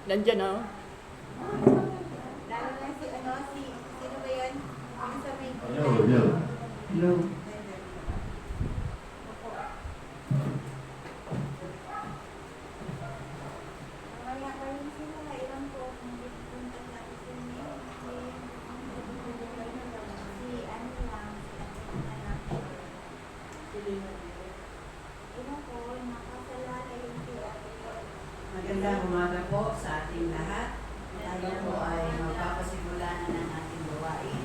Nandiyan oh. Lalo na sino ba yun? Yung sa may Hello. Mamaya pa rin sila. Ilan po kung punta natin sa inyo. Si ano lang. Ilan po, nakasalala yung Magandang umaga po sa ating lahat. Tayo po ay magpapasimula na ng ating gawain.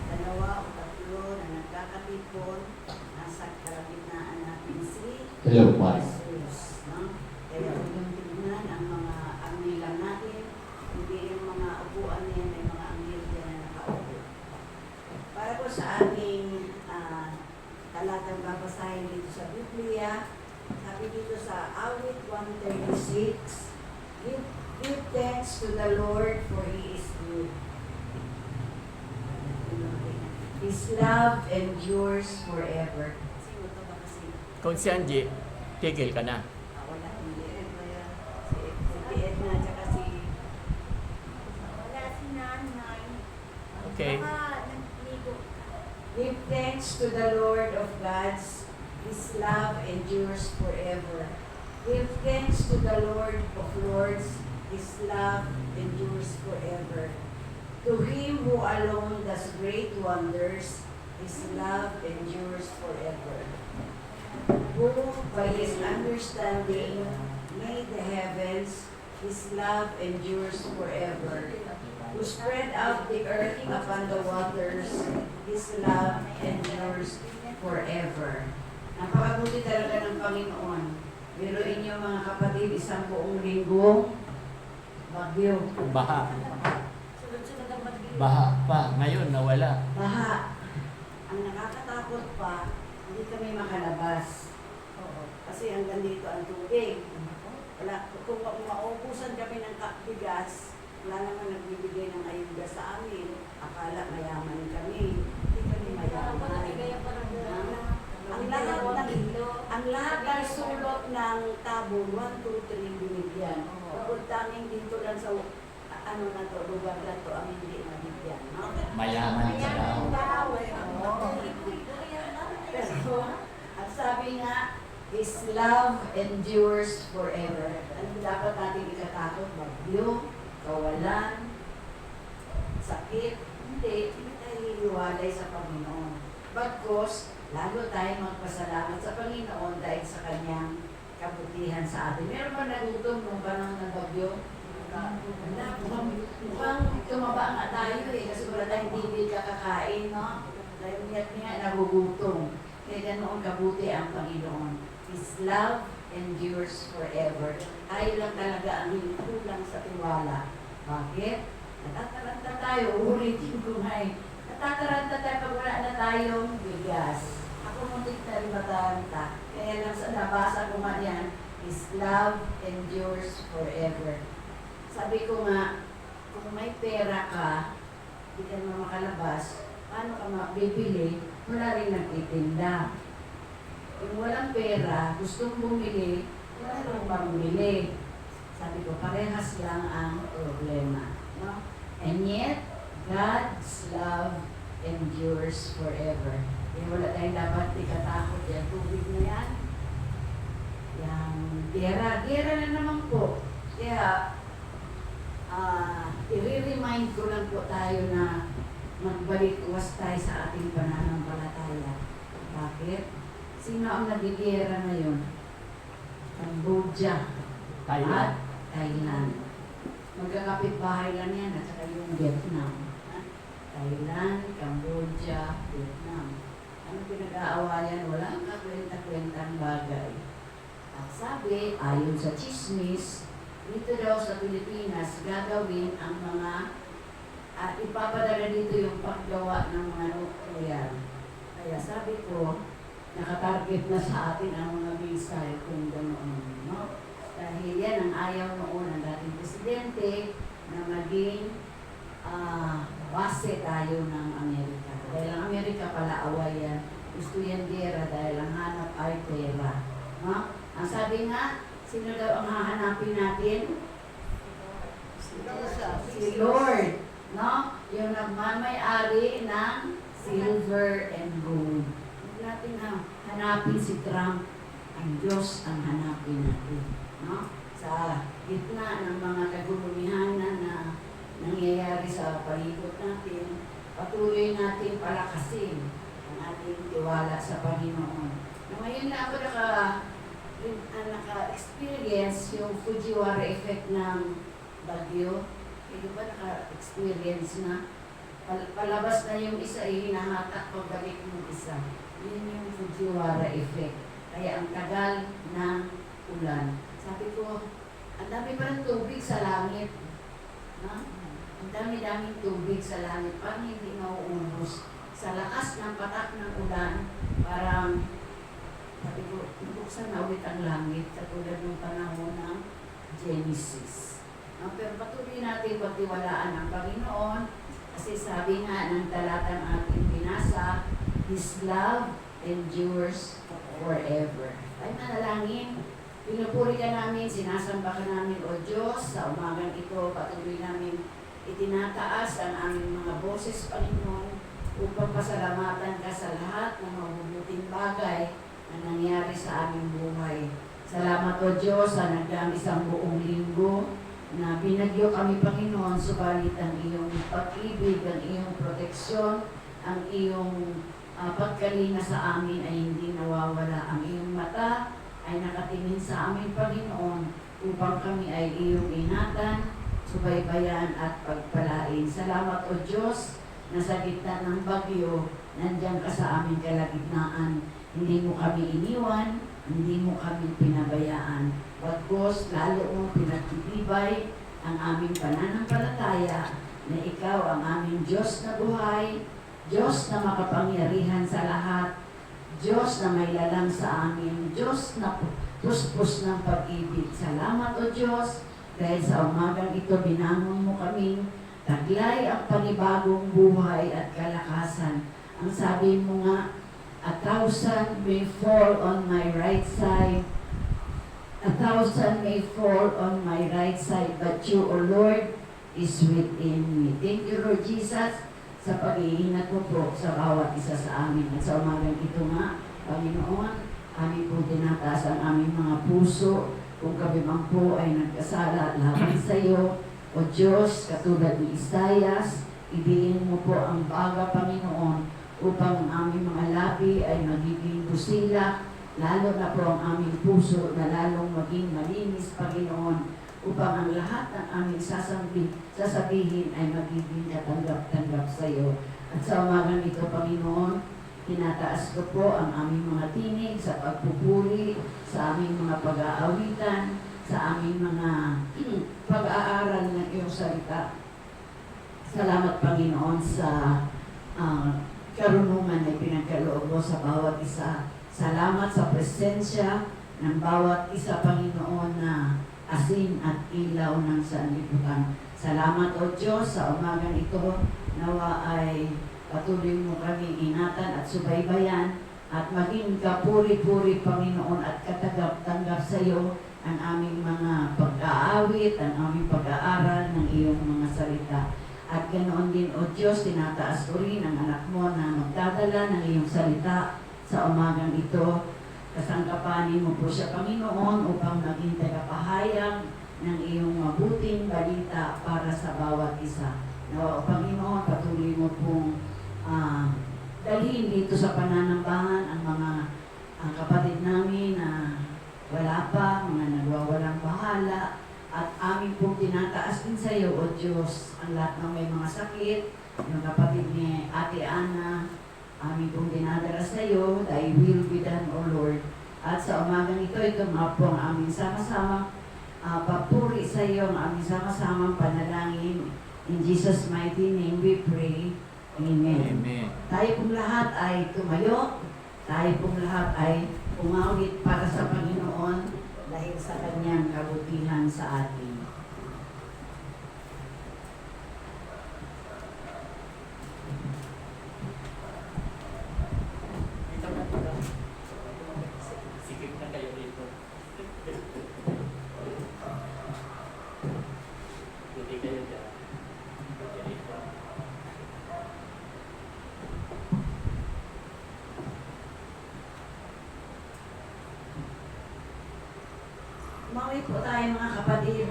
2 o 3 na nagkakatipon, nasa kalagitnaan natin si Jesus. No? Kaya huwag tignan ang mga anggilan natin, hindi yung mga upuan niya, may mga anggil dyan na nakaupo. Para po sa ating talatang babasahin dito sa Biblia, sabi dito sa awit 136, give thanks to the Lord for He is good. His love endures forever. Sino to ba kasi? Kung si Angie, tigil ka na. Wala, hindi rin ba yan? Si Edna, tsaka si... wala si nanay. Okay. Baka nagligo. Give thanks to the Lord of gods. His love endures forever. Give thanks to the Lord of lords. His love endures forever. To Him who alone does great wonders, His love endures forever. Who by His understanding made the heavens, His love endures forever. Who spread out the earth upon the waters, His love endures forever. Napakabuti talaga ng Panginoon. Biruin niyo mga kapatid, isang buong linggo, bagyo. Baha. Sunod-sunod ang magbigo. Baha pa. Ngayon, nawala. Baha. Ang nakakatakot pa, hindi kami makalabas. Kasi hanggang dito ang tubig. Wala, kung maubusan kami ng bigas, wala naman nagbibigay ng ayuda sa amin. Akala mayaman kami. Hindi kami mayaman. Ang lahat ng sulot ng tabon, 1, 2, 3 binigyan. Kapag tanging dito lang sa lugar na to, ang hindi mabigyan. No? Mayaman sa daw. Pero, at sabi nga, His love endures forever. Ano dapat natin ikatakot? Bagyo, kawalan, sakit. Hindi tayo hihiwalay sa Panginoon. Bagkos, lalo tayong magpasalamat sa Panginoon dahil sa Kanyang kabutihan sa atin. Meron ba nagutom nung panahon ng bagyo? Mukhang tumaba nga tayo kasi wala tayong TV kakakain, no? Dahil niya nagugutom. Kaya ganoon kabuti ang Panginoon. His love endures forever. Tayo lang talaga ang kulang sa tiwala. Bakit? Natataranta tayo, ulitin ko nga natataranta tayo pag wala na tayong bigas. Ako muntik na rin mataranta. Kaya lang sa nabasa ko nga yan, His love endures forever. Sabi ko nga, kung may pera ka, hindi ka naman makalabas, paano ka mabibili? Wala rin nagtitinda. Kung walang pera, gustong bumili, wala rin bumili. Sabi ko, parehas lang ang problema. No? And yet, God's love endures forever. Kaya wala tayong dapat ikatakot yan. Tubig na yan. Yang gera na naman po. Kaya, i-remind ko lang po tayo na magbalik-uwas tayo sa ating pananampalataya. Bakit? Sino ang nagigera ngayon? Cambodia at Thailand. Magkakapit-bahay lang yan at saka yung Vietnam. Thailand, Cambodia, Vietnam. Ano pinag-aawayan? Walang kakwenta-kwentang bagay. At sabi, ayon sa chismis, dito daw sa Pilipinas, gagawin ang mga ipapadala dito yung paggawa ng mga nuclear. Kaya sabi ko, nakatarget na sa atin ang mga missile kung ganoon. No? Dahil yan ang ayaw noon ng dating presidente na maging base tayo ng Amerika. Dahil ang Amerika pala away yan. Gusto yan gera dahil ang hanap ay pera. No? Ang sabi nga, sino daw ang hahanapin natin? Si Lord. No? Yung nagmamay-ari ng silver and gold. Huwag natin hanapin si Trump. Ang Diyos ang hanapin natin. No? Sa gitna ng mga kagulumihanan na nangyayari sa palibot natin, patuloy natin palakasin ang ating tiwala sa Panginoon. Ngayon na ako naka-experience yung Fujiwara effect ng bagyo. Hindi ba naka-experience na? Palabas na yung isa, hinahatak pagbalik ng isa. Yun yung Fujiwara effect. Kaya ang tagal ng ulan. Sabi ko, ang dami pa ng tubig sa langit. No? Ang dami-daming tubig sa langit. Parang hindi mauubos. Sa lakas ng patak ng ulan, parang sabi ko, buksan na ulit ang langit katulad ng panahon ng Genesis. Pero patuloy natin pagtiwalaan ang Panginoon kasi sabi nga ng talatang ating binasa, His love endures forever. Ay manalangin, pinupuri ka namin, sinasamba ka namin, O Diyos, sa umagang ito, patuloy namin itinataas ang aming mga boses, Panginoon, upang pasalamatan ka sa lahat ng mabubuting bagay na nangyari sa aming buhay. Salamat, O Diyos, sa nagdang isang buong linggo na binagyo kami, Panginoon, subalit ang iyong pag-ibig, ang iyong proteksyon, ang iyong pagkalina sa amin ay hindi nawawala. Ang iyong mata ay nakatingin sa amin, Panginoon, upang kami ay iyong ingatan, subaybayan at pagpalain. Salamat, O Diyos, na sa gitna ng bagyo, nandiyan ka sa aming kalagitnaan. Hindi mo kami iniwan, hindi mo kami pinabayaan. Pagkos, lalo mong pinagtitibay ang aming pananampalataya na ikaw ang aming Diyos na buhay, Diyos na makapangyarihan sa lahat, Diyos na may lalang sa amin, Diyos na puspos ng pag-ibig. Salamat, O Diyos, dahil sa umagang ito binangon mo kaming taglay ang panibagong buhay at kalakasan. Ang sabi mo nga, 1,000 may fall on my right side, 1,000 may fall on my right side, but you, O Lord, is within me. Thank you, Lord Jesus, sa pag-iingat mo po sa bawat isa sa amin. At sa umagang ito nga, Panginoon, amin po tinataas ang aming mga puso. Kung kami man po ay nagkasala laban sa iyo, O Diyos, katulad ni Isaias, ibihin mo po ang baga, Panginoon, upang ang aming mga labi ay magiging busila, lalo na po ang aming puso na lalong maging malinis, Panginoon, upang ang lahat ng aming sasabihin ay magiging katanggap-tanggap sa iyo. At sa umagang ito, Panginoon, tinataas ko po ang aming mga tinig sa pagpupuri, sa aming mga pag-aawitan, sa aming mga pag-aaral ng iyong salita. Salamat, Panginoon, sa karunungan na pinagkaloob mo sa bawat isa. Salamat sa presensya ng bawat isa, Panginoon, na asin at ilaw ng sanlibutan. Salamat, O Diyos, sa umagang ito, nawa ay patuloy mo kami ingatan at subaybayan at maging kapuri-puri, Panginoon, at katagap-tanggap sa iyo ang aming mga pag-aawit, ang aming pag-aaral ng iyong mga salita. At ganoon din, O Diyos, tinataas ko rin ang anak mo na magdadala ng iyong salita sa umagang ito. Kasangkapanin mo po siya, Panginoon, upang maging tagapahayag ng iyong mabuting balita para sa bawat isa. Nawa, O Panginoon, patuloy mo pong dalhin dito sa pananambahan ang mga kapatid namin na wala pa, mga nagwawalang bahala, at amin pong tinataas din sa iyo, O Diyos, ang lahat ng may mga sakit, yung kapatid ni Ate Ana, amin pong dinadala sa iyo, thy will be done, O Lord. At sa umagang ito nga po ang aming sama-sama papuri sa iyo, ang aming sama-samang panalangin. In Jesus' mighty name we pray. Amen. Amen. Tayo pong lahat ay tumayo, tayo pong lahat ay umawit para sa Panginoon dahil sa kanyang kabutihan sa atin. Tuloy po tayo mga kapatid.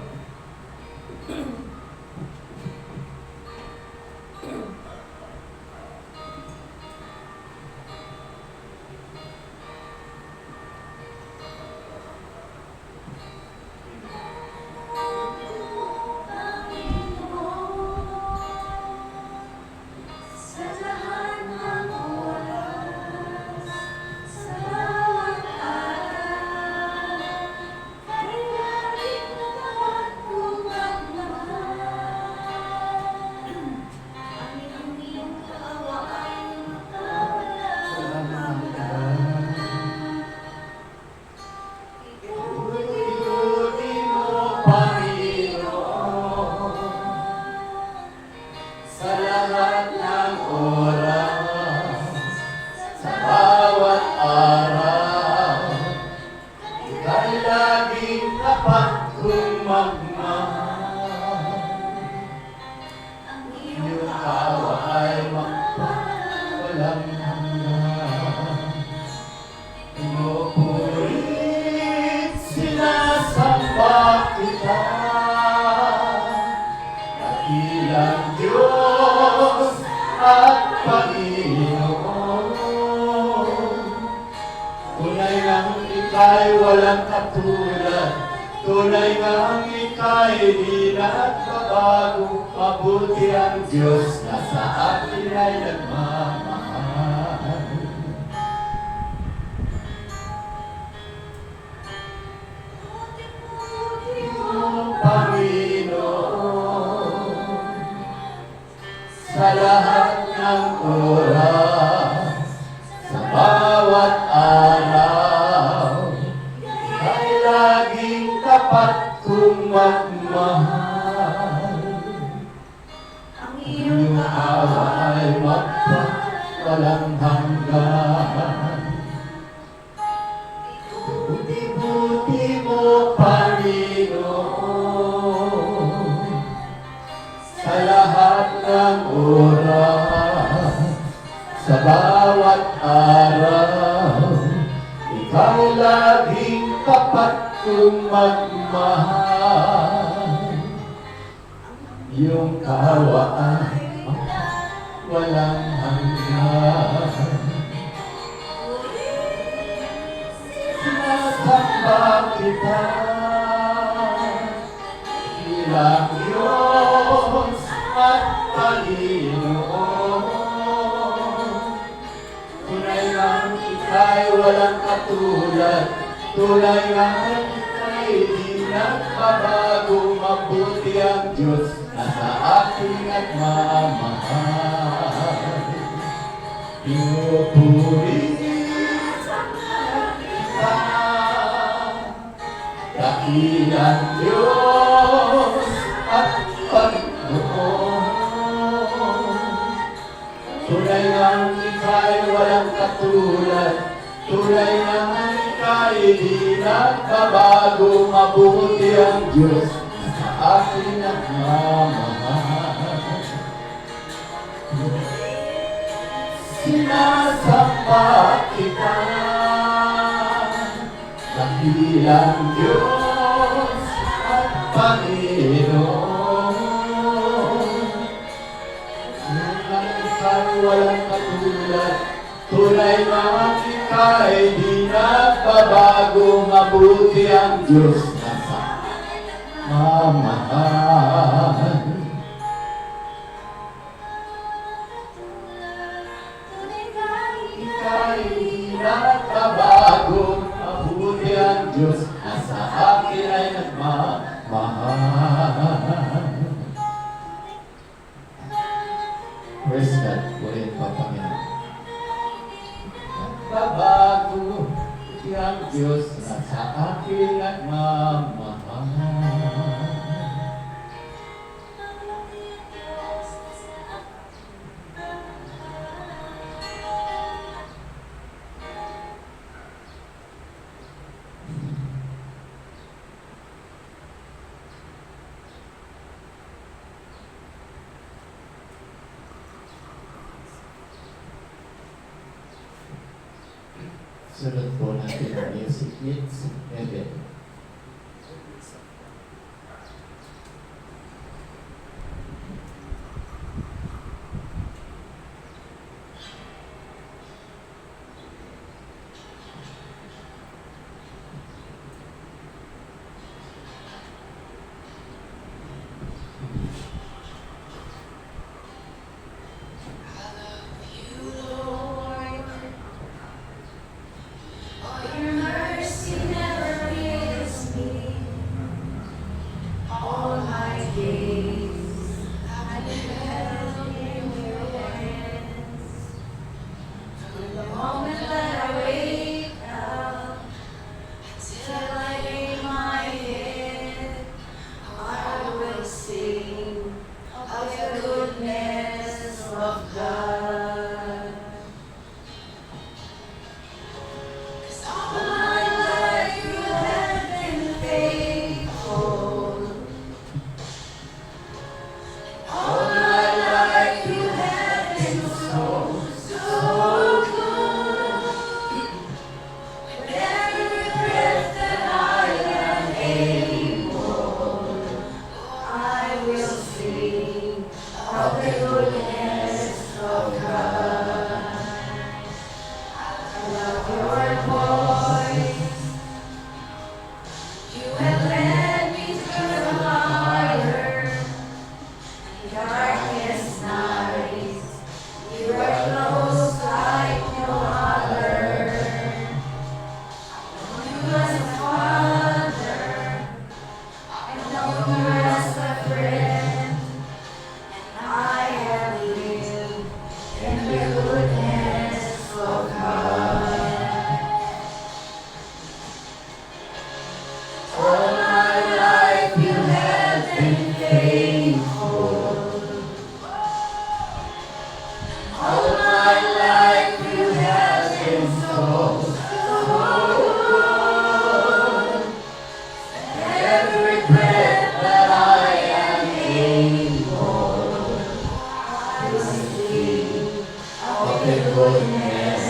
Sa lahat ng oras, sa bawat araw, kailangan dapat kong magmahal. Ang iyong awa ay makawalang hanggan. Ikuti mo, Panginoon, sa lahat ng oras, sa bawat araw, ika'y laging tapat kong magmahal. Ang Iyong awa ay walang hanggan. Pinupurit, sinasamba kita, dakilang Diyos at Panginoon. Tunay ngang ika'y walang katulad, tunay ngang ika'y di nagbabago. Mabuti ang Diyos na sa akin ay nagmamahal. Iyong Panginoon, sa lahat ng oras, sa bawat araw, ay laging tapat kong magmahal. Ang Iyong awa ay walang hanggan. Buti-buti mo, Panginoon, sa lahat ng oras, sa bawat araw, ikaw laging tapat kong magmahal. Iyong kawaan walang hanggan. Sinasamba kita bilang Diyos at Panginoon. Tunay ngang ika'y walang katulad, tunay ngang ika'y di nagbabago. Mabuti ang Diyos na sa aking nagmamahal. Pinupuri kita, dakilang Diyos at Panginoon. Tunay ngang ika'y walang katulad, tunay ngang ika'y di nagbabago. Mabuti ang Diyos na sa aking nagmamahal. Sinasamba kita, dakilang Diyos at Panginoon. Tunay ika'y walang katulad, tunay na ika'y di nagbabago. Mabuti ang Diyos na sa mamahal. Ika'y di nagbabago. Mabuti ang Diyos na sa akin ay nagmamahal. Praise God. Purihin pa, Panginoon. Nagbabago ang Diyos na sa akin nagmamahal. Sunod po natin ang music hits. Ebe. of the goodness of God. I love your voice. You have led me through the fire, darkest night. You are close like no other. You as a father, I know you as a friend. I have lived in the goodness of God. All my life you have been faithful. All my life you have been so good. Every breath that I am able, I will sing of the goodness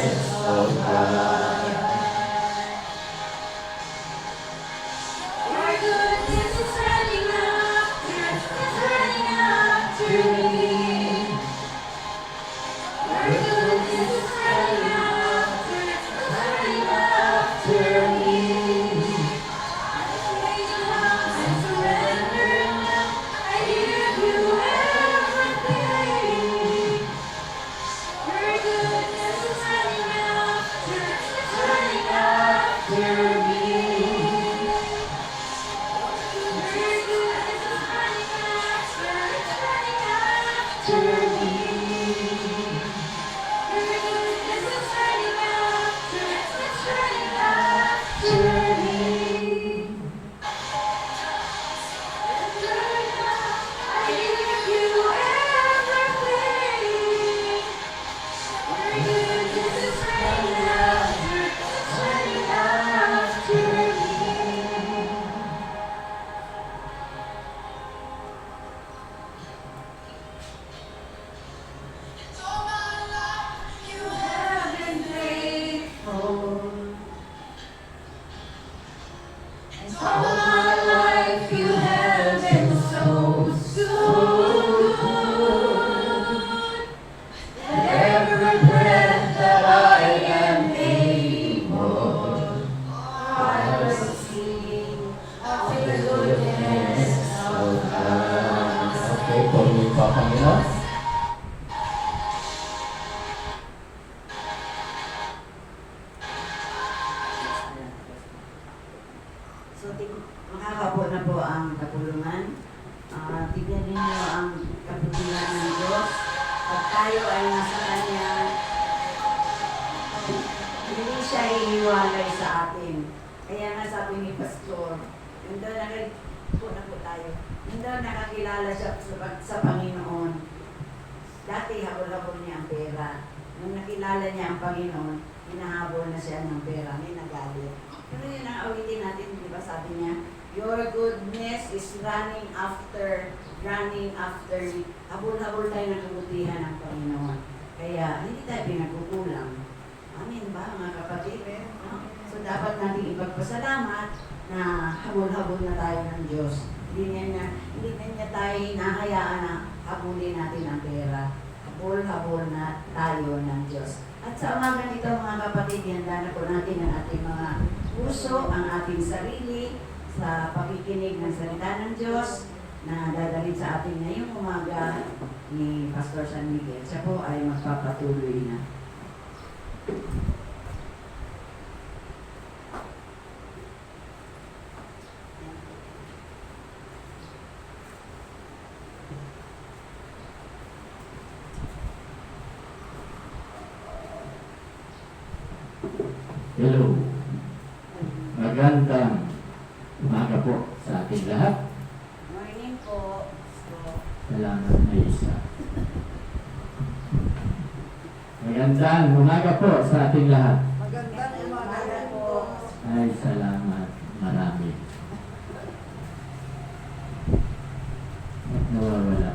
of God. Your goodness is running after me. Your goodness is running after me. I surrender now. I give you everything. Your goodness is running after me. Your goodness is running after me. Your goodness is running after me. I give you everything. Your goodness is running after me. All my life you have been faithful. And all my life you have been so good. Every breath that I am able, I will sing of the goodness of God. Okay, purihin po ang Panginoon. So, makakabo na po ang kapulungan. Tignan ninyo ang kaputihan ng Diyos. At tayo ay nasa Kanya, hindi siya iiwalay sa atin. Kaya nga sabi ni Pastor, yung daw nakakilala siya sa Panginoon. Dati habol-habol niya ang pera. Nung nakilala niya ang Panginoon, hinahabol na siya ng pera. May nagalit. Pero yun ang awitin natin, di ba sabi niya, your goodness is running after me. Habol-habol tayo ng kabutihan ng Panginoon. Kaya hindi tayo pinagkukulang. Amin ba mga kapatid? No? So dapat natin ipagpasalamat na habol-habol na tayo ng Diyos. Hindi niya tayo hinahayaan na habulin natin ang pera. Habol-habol na tayo ng Diyos. At sa umaga nito mga kapatid, handa na po natin ang ating mga puso, ang ating sarili, sa pakikinig ng salita ng Diyos na dadalhin sa atin ngayong umaga ni Pastor San Miguel. Siya po ay magpapatuloy na. Hello. Magandang umaga po sa ating lahat. Morning po. Salamat na isa. Magandang umaga po sa ating lahat. Magandang umaga po. Ay, salamat. Marami. At nawawala.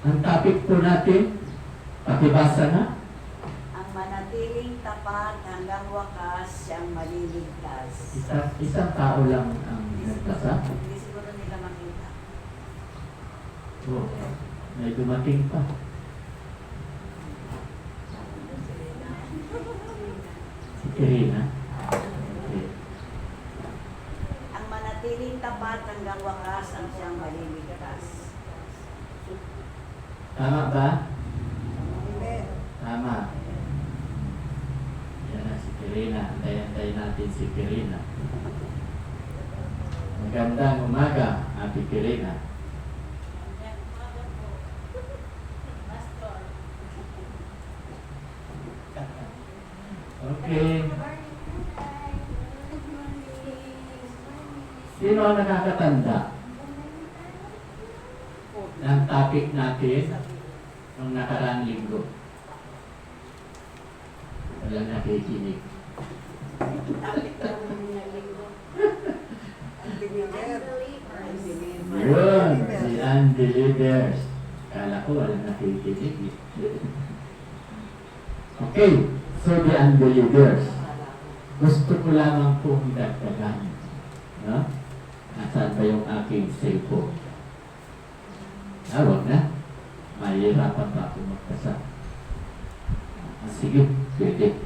Ang topic po natin, pakibasa na. Ang manatiling tapat hanggang wakas siyang maliligtas. Isang tao lang ang nagbasa. Hindi siguro nila makita. Oh. May dumating pa. Si Kirina. Okay. Ang manatiling tapat hanggang wakas ang siyang maliligtas. Tama ba? Amen. Tama. Yan na si Kirina. Antay-antay natin si Kirina. Magandang umaga, Ate Kirina. Okay. Sino ang nakakatanda ng topic natin nung nakaraang linggo? Walang nakikinig. Yun, si unbelievers. Kala ko walang nakikinig. Okay, so the unbelievers. Gusto ko lamang pong dagdagan. No? Nasaan ba yung aking cellphone? Wag na. Mahirapan pa ako magpasa. Sige, pwede.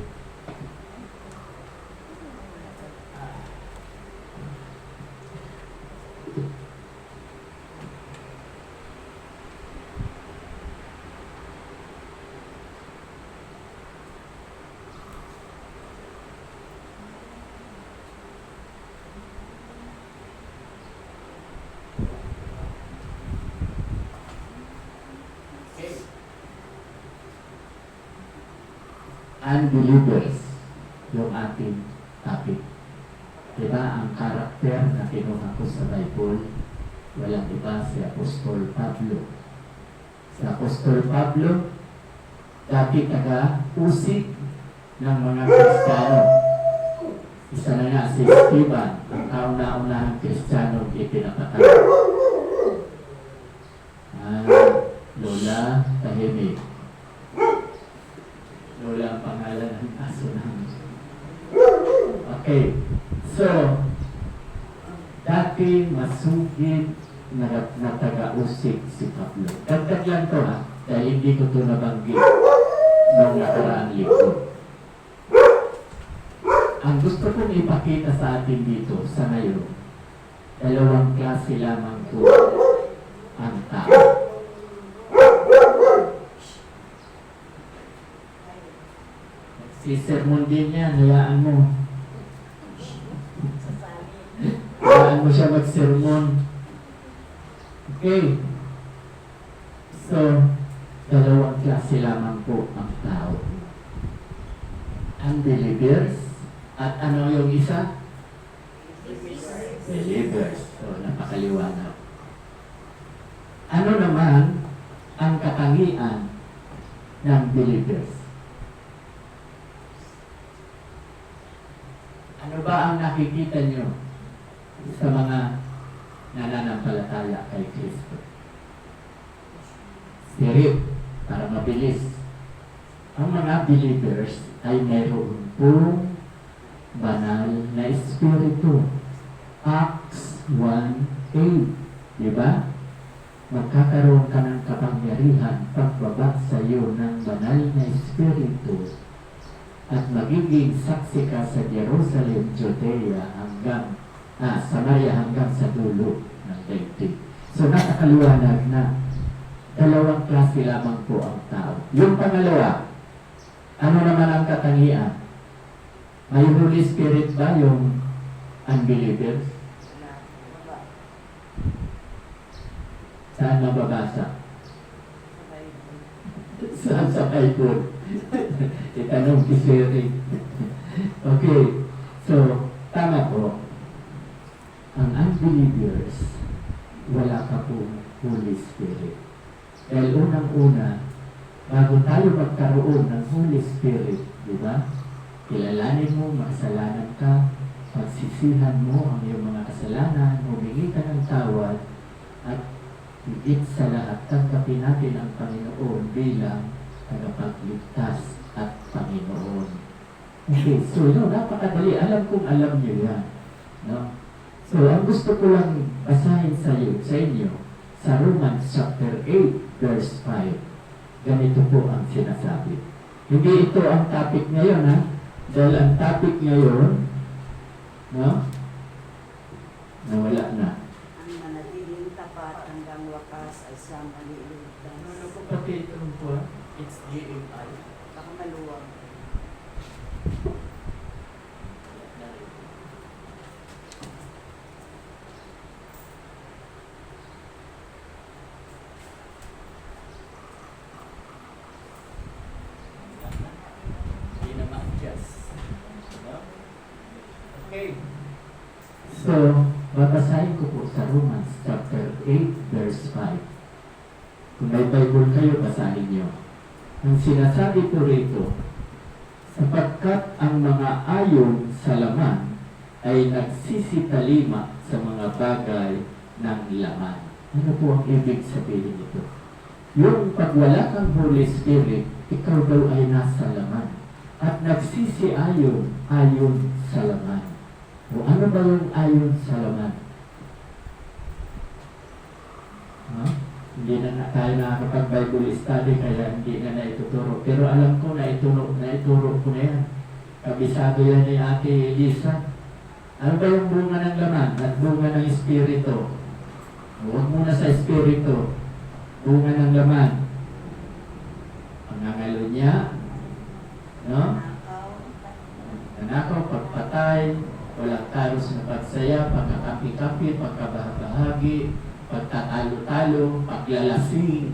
Unbelievers yung ating topic. Diba ang karakter na kinuha ko sa Bible, walang iba si Apostol Pablo. Si Apostol Pablo, dati taga-usig ng mga Kristiyano. Isa na nga si Esteban, ang kauna-unahang Kristiyano ipinapatay. Lola tahimik. Lola ang pangalan ng aso namin. Okay. So, dati masugid na taga-usig si Pablo. Dagdag lang to ha, dahil hindi ko ito nabanggit nung nakaraang linggo. Ang gusto kong ipakita sa atin dito sa ngayon, dalawang klase lamang po ang tao. Si sermon din yan, hayaan mo. Hayaan mo siya mag-sermon. Okay. So, dalawang klase lamang po ang tao. Unbelievers at ano yung isa? Believers. So, napakaliwanag. Ano naman ang katangian ng believers? Ano ba ang nakikita nyo sa mga nananampalataya kay Kristo? Spirit, para mabilis. Ang mga believers ay mayroon pong banal na espiritu. Acts 1:8, diba? Magkakaroon ka ng kapangyarihan pagbaba sa iyo ng banal na espiritu at magiging saksi ka sa Jerusalem, Judea, hanggang Samaria, hanggang sa dulo ng daigdig. So, nakakaliwanag na dalawang klase lamang po ang tao. Yung pangalawa, ano naman ang katangian? May Holy Spirit ba yung unbelievers? Saan mababasa? Saan sa Bible? Itanong si Sherry. Okay, so tama po. Ang unbelievers, wala ka po Holy Spirit. Dahil unang-una, bago tayo magkaroon ng Holy Spirit, di ba? Kilalanin mo, makasalanan ka, pagsisihan mo ang iyong mga kasalanan, humingi ka ng tawad, at higit sa lahat, tanggapin natin ang Panginoon bilang tagapagligtas at Panginoon. Okay, so napakadali. Alam kong alam niyo yan. No? So, ang gusto ko lang basahin sa inyo, sa Romans chapter 8, verse 5. Ganito po ang sinasabi. Hindi ito ang topic ngayon, ha? Dahil ang topic ngayon, no? Nawala na. Ang manatiling tapat hanggang wakas ay siyang maliligtas. Ano po pati itong po? It's GMI. Ako maluwag. Hindi na ma-adjust. No? Okay. So, babasahin ko po sa Romans chapter 8 verse 5. Kung may Bible kayo, basahin niyo. Ang sinasabi po rito, sapagkat ang mga ayon sa laman ay nagsisitalima sa mga bagay ng laman. Ano po ang ibig sabihin nito? Yung pag wala kang Holy Spirit, ikaw daw ay nasa laman. At nagsisiayon ayon sa laman. O ano ba yung ayon sa laman? Ha? Hindi na tayo nakakapag-Bible study kaya hindi na naituturo. Pero alam ko na naituro ko na yan. Kabisado yan ni Ate Lisa. Ano ba yung bunga ng laman at bunga ng Espiritu? Huwag muna sa Espiritu. Bunga ng laman. Pangangalunya, no? Nanakaw, pagpatay, walang taros na pagsaya, pagkakapi-kapi, pagkabahagi, pagtatalo-talo, paglalasing,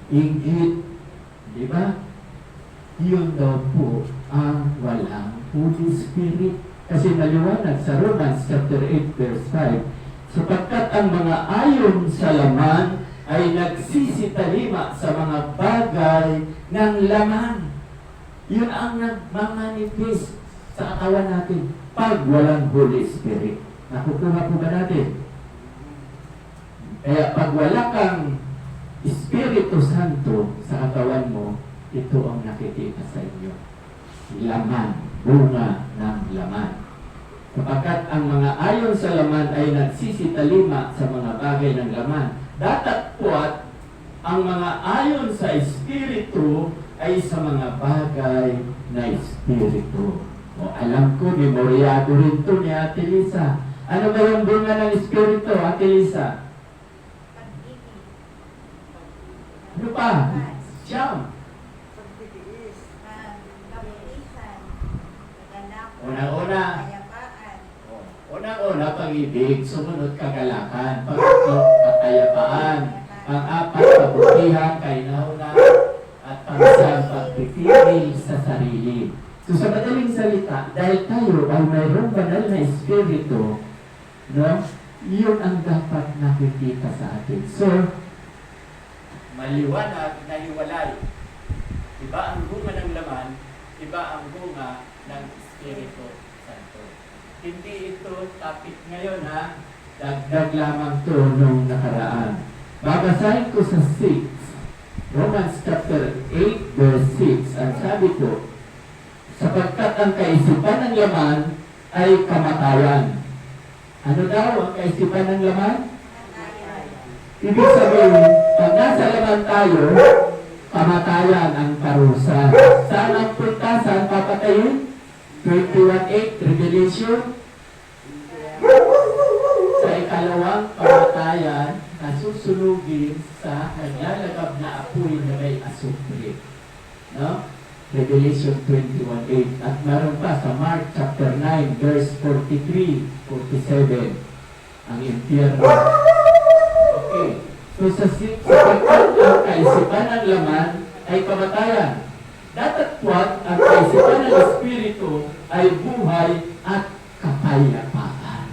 inggit. Di ba? Yun daw po ang walang Holy Spirit. Kasi maliwanag sa Romans chapter 8 verse 5, sapagkat ang mga ayon sa laman ay nagsisitalima sa mga bagay ng laman. Yun ang nagmamanifest sa katawan natin pag walang Holy Spirit. Nakukuha po ba natin? Kaya pag wala kang Espiritu Santo sa katawan mo, ito ang nakikita sa inyo. Laman, bunga ng laman. Sapagkat ang mga ayon sa laman ay nagsisitalima sa mga bagay ng laman. Datapwat ang mga ayon sa Espiritu ay sa mga bagay na Espiritu. O alam ko, memoryado rin ito ni Ate Lisa. Ano ba yung bunga ng Espiritu, Ate Lisa? Pag-ibig. Ano pa? Siyam. Pagtitiis. Kapulisan. Kagandapan. Una-una. Kayapaan. Unang-una, pag-ibig, sumunod kagalakan, pag-ito, kakayapaan, pang-apat, kabutihan, kainauna, at pang-isang, pagpipigil sa sarili. So sa madaling salita, dahil tayo ay mayroong banal na Espiritu, no, yun ang dapat nakikita sa atin. So, maliwanag na hiwalay. Iba ang bunga ng laman, iba ang bunga ng Espiritu Santo. Hindi ito topic ngayon, ha? Dagdag lamang to nung nakaraan. Babasahin ko sa 6, Romans chapter 8 verse 6. Ang sabi ko, sapagkat ang kaisipan ng laman ay kamatayan. Ano daw ang kaisipan ng laman? Ibig sabihin, pag nasa laman tayo, kamatayan ang parusa. Saan ang punta? Saan papatayin? 21:8, Revelation. Sa ikalawang kamatayan na susunugin sa naglalagab na apoy na may asupre. No? Revelation 21:8. At meron pa sa Mark chapter 9 verse 43, 47. Ang impyerno. Okay. So sa sapagkat ang kaisipan ng laman ay kamatayan. Datatwat ang kaisipan ng Espiritu ay buhay at kapayapaan.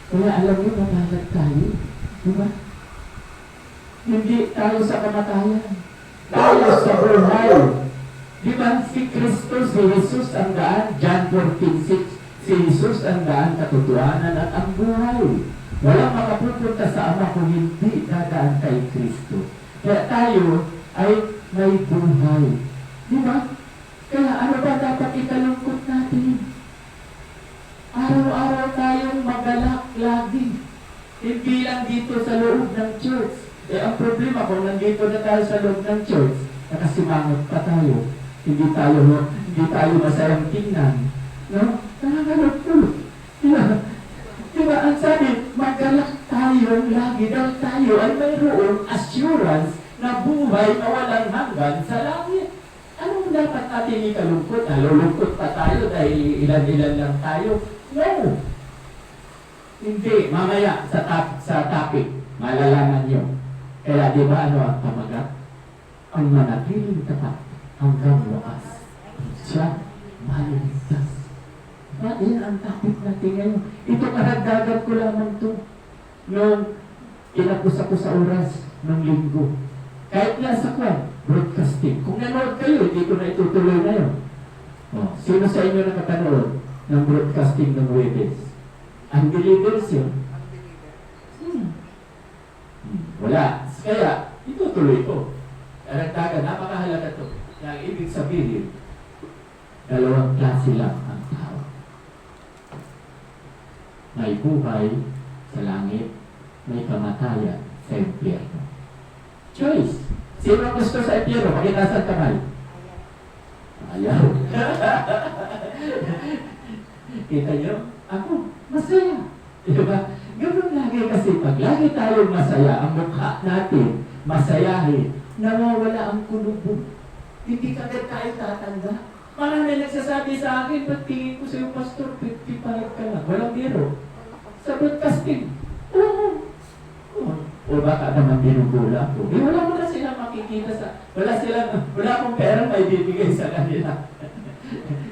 Kaya alam mo, mamalag tayo. Diba? Hindi tayo sa kamatayan. Tayo sa buhay. Diba? Si Kristo, si Jesus ang daan. John 14:6. Si Jesus ang daan, katotohanan at ang buhay. Walang makapupunta sa Ama kung hindi dadaan kay Kristo. Kaya tayo ay may buhay. Diba? Kaya ano ba dapat ikalungkot natin? Araw-araw tayong magalak lagi. Hindi lang dito sa loob ng church. Eh, ang problema kung nandito na tayo sa loob ng church, nakasimangot pa tayo. Hindi tayo masayang tingnan. No? Nakakalungkot. Diba, ang sabi, magalak tayo lagi dahil tayo ay mayroong assurance na buhay na walang hanggan sa langit. Anong dapat natin ikalungkot? Nalulungkot pa tayo dahil ilan-ilan lang tayo? No! Hindi. Mamaya sa topic, malalaman nyo. Kaya di ba ano ang pamagat? Ang manatiling tapat hanggang wakas. Siya, maliligtas. Yan ang topic natin ngayon. Ito karagdagan ko lamang to. Nung inapos ako sa oras ng linggo. Kahit nga sa broadcasting. Kung nanood kayo, hindi ko na itutuloy ngayon. Oh, sino sa inyo nakapanood ng broadcasting ng Webes? Unbelievers yun? Wala. Kaya, itutuloy ko. Karagdagan, napakahalaga to. Ang ibig sabihin, dalawang klase lang ang tao. May buhay sa langit, may kamatayan sa impyerno. Choice. Sino ang gusto sa impyerno? Pakitaas ang kamay. Ayaw. Kita nyo? Ako, masaya. Diba? Ganun lagi kasi pag lagi tayong masaya, ang mukha natin, masayahin, nawawala ang kulubog. Hindi kagad tayo tatanda. Marami nagsasabi sa akin, ba't tingin ko sa'yo, Pastor, 55 ka lang. Walang biro. Sa broadcasting. Oo. O baka naman binubula ko. Eh, wala mo na sila makikita sa... Wala akong pera may bibigay sa kanila.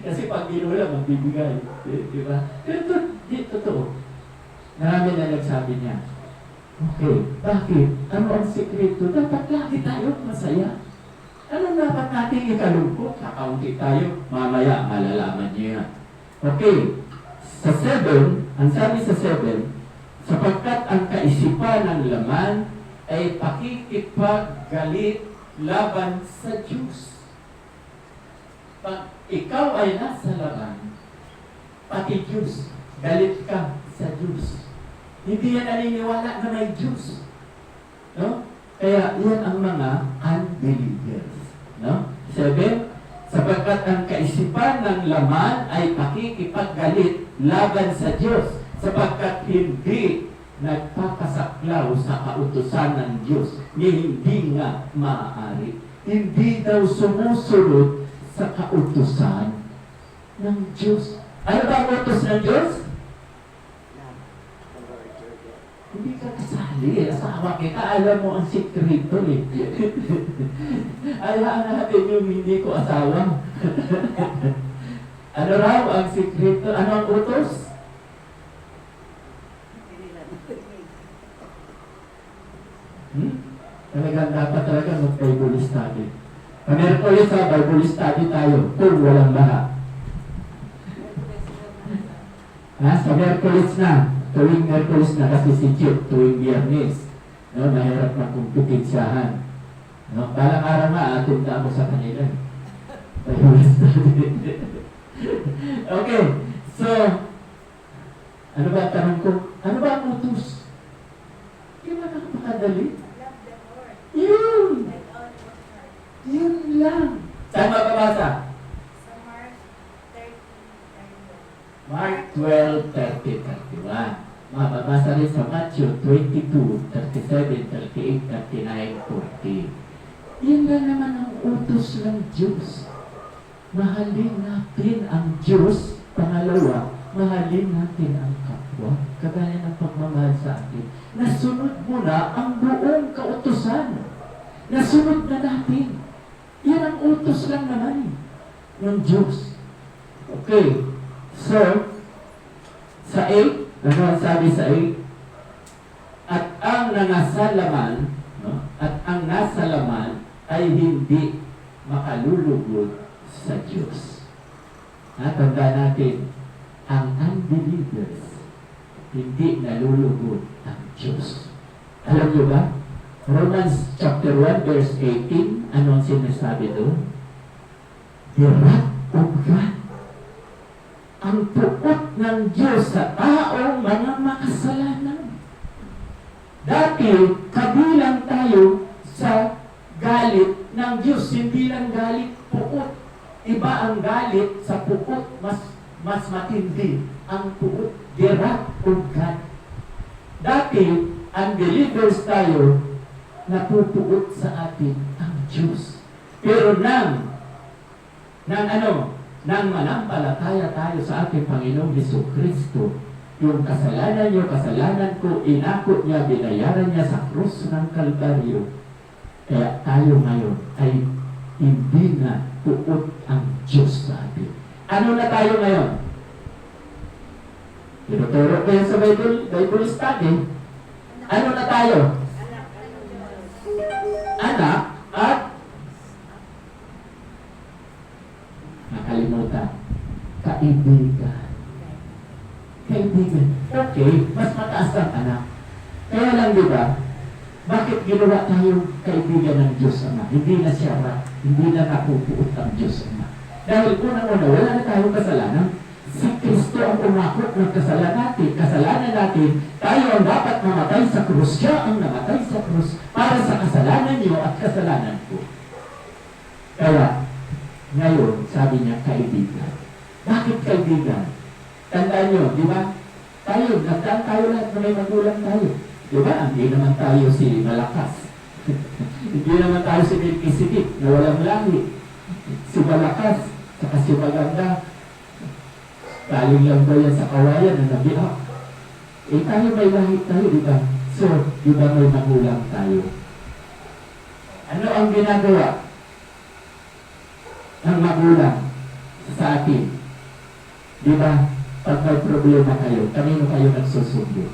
Kasi pag binula, magbibigay. Di ba? Pero di totoo. Marami na nagsabi niya, okay, bakit? Ano ang sikreto? Dapat lagi tayo masaya. Ano dapat natin ikalungkot? Kakaunti tayo, mamaya malalaman niyo yan. Okay, sa 7, ang sabi sa 7, sapagkat ang kaisipan ng laman ay pakikipaggalit laban sa Diyos. Pag ikaw ay nasa laman, pati Diyos, galit ka sa Diyos. Hindi yan naniniwala na may Diyos. No? Kaya yan ang mga unbelievers. No? 7, sapagkat ang kaisipan ng laman ay pakikipaggalit laban sa Diyos, sapagkat hindi nagpapasaklaw sa kautusan ng Diyos, hindi nga maaari. Hindi daw sumusunod sa kautusan ng Diyos. Ano ba ang utos ng Diyos? Hindi ka kasali. Asawa kita, alam mo ang sikreto eh. Alam natin yung hindi ko asawa. Ano raw ang sikreto? Ano ang utos? Talagang dapat talaga mag-Bible study. Pamerkulis sa Bible study tayo kung walang baha. Sa Merkulis na. Tuwing Merkulis na kasi si Chip, tuwing Biyernes. No, mahirap na kumpetensyahan. No, parang araw nga, atinda ako sa kanila. Okay, so, ano ba ang tanong ko? Ano ba ang utos? Hindi ba nakapakadali? Love the Lord. Yun! With all your heart. Yun lang. Saan mababasa? Sa Mark 30:31. Mark 12:30-31. Mababasa rin sa Matthew 22:37, 38, 39, 40. Yan lang naman ang utos ng Diyos. Mahalin natin ang Diyos. Pangalawa, mahalin natin ang kapwa. Kagaya ng pagmamahal sa atin. Nasunod mo na ang buong kautusan. Nasunod na natin. Yan ang utos lang naman ng Diyos. Okay. So, sa 8, ano ang sabi sa 8? At ang nangasalaman, no? At ang nasa laman ay hindi makalulugod sa Diyos. Tanda natin, ang unbelievers, hindi nalulugod ang Diyos. Alam niyo ba? Romans chapter 1 verse 18, ano ang sinasabi doon? The wrath of God. Ang pupot ng Diyos sa taong mga makasalanan. Dati, kabilang tayo sa galit ng Diyos. Hindi lang galit puot. Iba ang galit sa puot, mas matindi. Ang puot, the wrath of God. Dati, unbelievers tayo, napupuot sa atin ang Diyos. Pero nang manampalataya tayo sa ating Panginoong Jesucristo, yung kasalanan nyo, kasalanan ko, inakot niya, binayaran niya sa krus ng Kalbaryo. Kaya tayo ngayon ay hindi na puot ang Diyos sa atin. Ano na tayo ngayon? Tinuturo ko yan sa Bible study. Ano na tayo? Anak at nakalimutan. Kaibigan. Kaibigan. Okay, mas mataas ang anak. Kaya lang, di ba? Bakit ginawa tayong kaibigan ng Diyos Ama? Hindi na siya, hindi na napupuot ang Diyos Ama. Dahil unang-una, wala na tayong kasalanan. Si Kristo ang umakot ng kasalanan natin. Tayo ang dapat mamatay sa krus. Siya ang namatay sa krus para sa kasalanan niyo at kasalanan ko. Kaya, ngayon, sabi niya, kaibigan. Bakit kaibigan? Tandaan niyo, di ba? Nagdaan tayo lahat na may magulang tayo. Di ba? Hindi naman tayo si Malakas. Hindi naman tayo si Melchizedek na walang lahi. Si Malakas, saka si Maganda. Galing lang ba yan sa kawayan na nabiak? Tayo may lahi tayo, di ba? So, di ba may magulang tayo? Ano ang ginagawa ng magulang sa atin? Di ba? Pag may problema kayo, kanino kayo nagsusundo?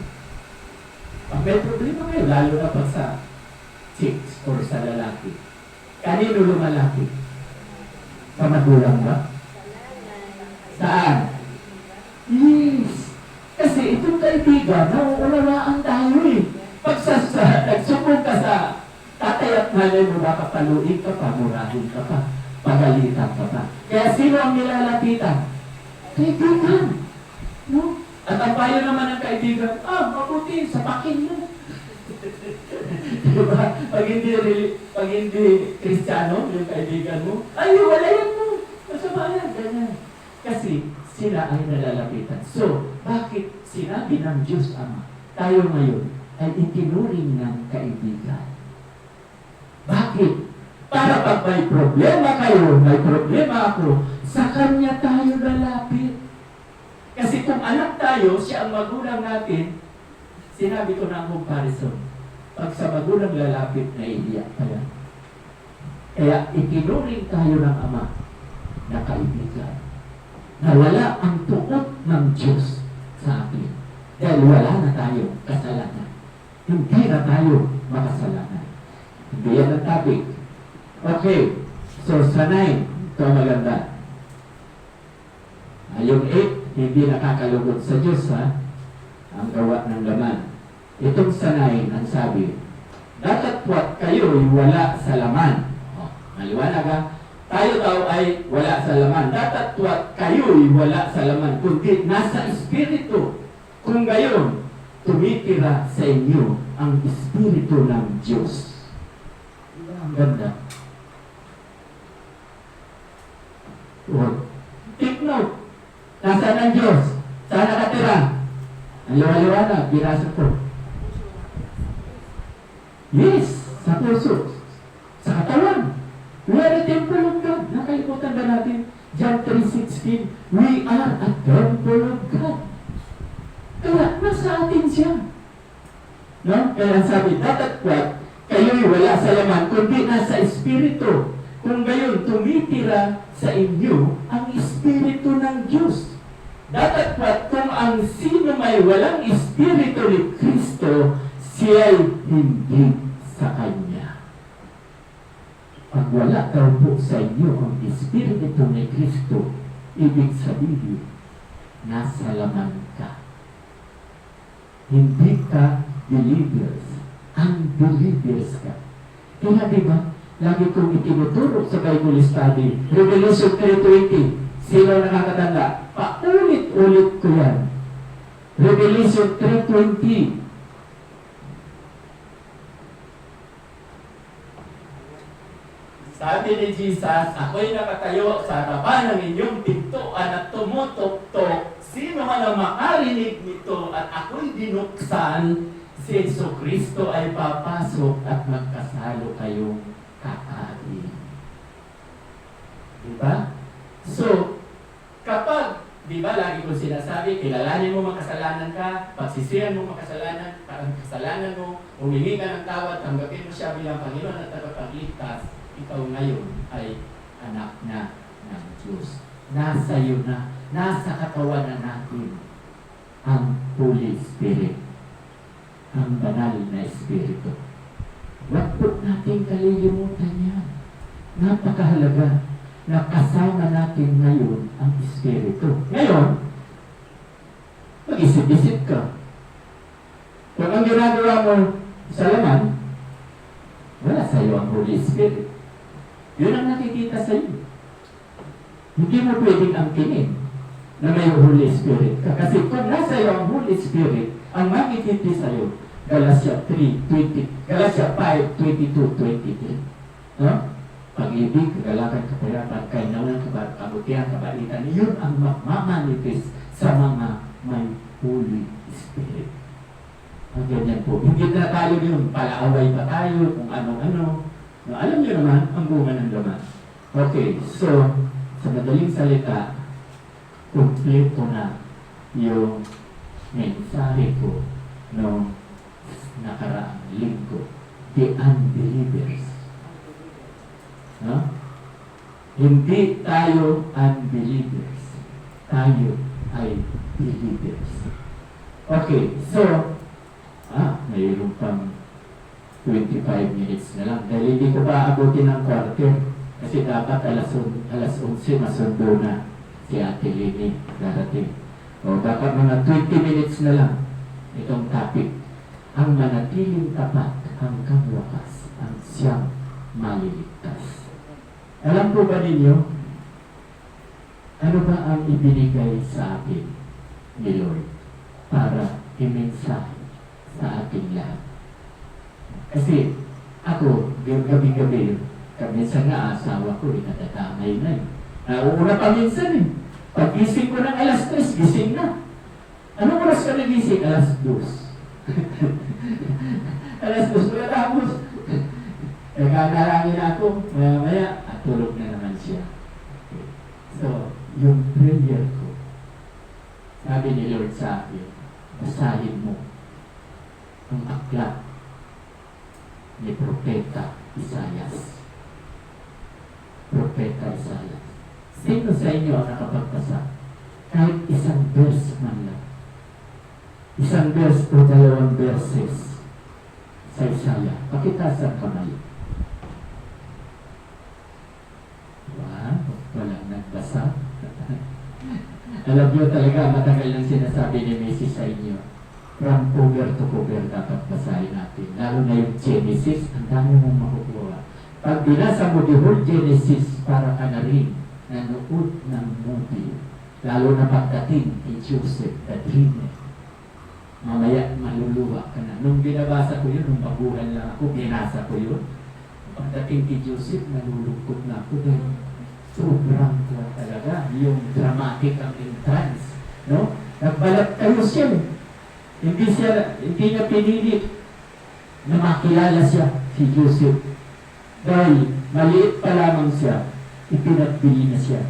Pag may problema kayo, lalo na pag sa chicks or sa lalaki, kanino lumalaki? Sa magulang ba? Saan? Yes! Kasi itong kaibigan, nauunawaan tayo eh. Pag nagsubog ka sa tatay at nanay mo, baka paluin ka pa, murahin ka pa, pagalitan ka pa. Kaya sino ang nilalapitan? Kaibigan! No? At ang payo naman ng kaibigan, mabuti, sapakin mo. Diba? Pag hindi Kristiyano, yung kaibigan mo, walayan mo. Masama yan, ganyan. Kasi sila ay nalalapitan. So, bakit sinabi ng Diyos Ama, tayo ngayon ay itinuring ng kaibigan? Bakit? Para pag may problema kayo, may problema ako, sa Kanya tayo lalapit. Kasi kung anak tayo, siya ang magulang natin, sinabi ko na ang comparison. Pag sa magulang lalapit, naiiyak pa yan. Kaya itinuring tayo ng Ama na kaibigan. Na wala ang tuot ng Diyos sa atin. Dahil wala na tayo kasalanan. Hindi na tayo makasalanan. Hindi yan ang topic. Okay. So, sa 9, ito maganda. Yung 8, hindi nakakalugod sa Diyos, ha? Ang gawa ng laman. Itong sa 9, ang sabi, datapwat kayo'y wala sa laman. Maliwanag, ha? Tayo daw ay wala sa laman. Datapwat kayo'y wala sa laman, kundi nasa Espiritu. Kung gayon, tumitira sa inyo ang Espiritu ng Diyos. Diba ang ganda? Take note. Nasaan ang Diyos? Saan nakatira? Ang liwaliwanag, binasa ko. Yes, sa puso. Sa katawan. We are a temple of God. Nakalimutan ba natin? John 3:16. We are a temple of God. Kaya, nasa atin siya. No? Kaya sabi, datapwat kayo'y wala sa laman, kundi nasa Espiritu. Kung gayon, tumitira sa inyo ang Espiritu ng Diyos. Datapwat kung ang sino may walang Espiritu ni Kristo, siya'y hindi sa Kanya. Pag wala daw po sa inyo ang Espiritu ni Kristo, ibig sabihin, nasa laman ka. Hindi ka believers. Unbelievers ka. Kaya diba, lagi kong itinuturo sa Bible study, Revelation 3:20, sino nakakatanda? Paulit-ulit ko yan. Revelation 3:20. Sabi ni Jesus, ako'y nakatayo sa harapan ng inyong pintuan at tumutok-tok. Sino man ang makarinig nito at ako'y binuksan, si Jesucristo ay papasok at magkasalo kayong kakain. Diba? So, kapag, diba, lagi ko sinasabi, kilalanin mo makasalanan ka, pagsisihan mo makasalanan mo, humingi ka ng tawad, tanggapin mo siya bilang Panginoon at tagapagligtas, ikaw ngayon ay anak na ng Diyos. Nasa iyo na, nasa katawan na natin ang Holy Spirit, ang banal na Espiritu. Huwag po natin kalilimutan yan. Napakahalaga na kasama natin ngayon ang Espiritu. Ngayon, mag-isip-isip ka. Kung ang ginagawa mo sa laman, wala sa iyo ang Holy Spirit. Yun ang nakikita sa iyo. Hindi mo pwedeng angkinin na may Holy Spirit ka. Kasi kung nasa iyo ang Holy Spirit, ang makikita sa iyo, Galatia 5:22, 23. No? Pag-ibig, kagalakan, kapayapaan, kainawan, kabutihan, kabaitan, yun ang mamanifest sa mga may Holy Spirit. Ang ganyan po. Hindi na tayo yun, palaaway pa tayo, kung ano-ano. No, alam niyo naman, ang bunga ng laman. Okay, so, sa madaling salita, kumpleto na yung mensahe ko noong nakaraang linggo. The unbelievers. No? Hindi tayo unbelievers. Tayo ay believers. Okay, so, mayroon pang 25 minutes na lang. Dahil hindi ko pa abutin ng quarter. Kasi dapat alas 11 masundo na si Ate Lini darating. O dapat mga 20 minutes na lang itong topic. Ang manatiling tapat hanggang wakas ang siyang maliligtas. Alam po ba ninyo, ano ba ang ibinigay sa akin ni Lord para imensahe sa ating lahat? Kasi ako, gabi-gabi, minsan nga asawa ko, natatamay na eh. Nauuna pa minsan eh. Pag-gising ko ng alas 3, gising na. Anong oras ka nagising? Alas 2. Alas 2 na tapos. Nagkakarangin ako, maya-maya, at tulog na naman siya. Okay. So, yung prayer ko, sabi ni Lord sa akin, basahin mo ang aklat ni Propeta Isaias. Propeta Isaias. Sino sa inyo ang nakapagbasa? Kahit isang verse man lang. Isang verse o 2 verses sa Isaiah. Pakitaas ang kamay. Wow, walang nagbasa. Alam niyo talaga, matagal nang sinasabi ni Mrs. sa inyo. From cover to cover dapat basahin natin. Lalo na yung Genesis, ang dami mong makukuha. Pag binasa mo the whole Genesis, para ka na rin nanood ng movie. Lalo na pagdating ni Joseph, the dreamer. Mamaya maluluwa ka na. Nung binabasa ko yun, nung baguhan lang ako, binasa ko yun. Pagdating kay Joseph, nalulungkot na ako dahil sobrang talaga yung dramatic ang entrance. No? Nagbalat kayo siya. Hindi niya pinilit na makilala siya, si Joseph. Dahil maliit pa lamang siya, ipinagbili na siya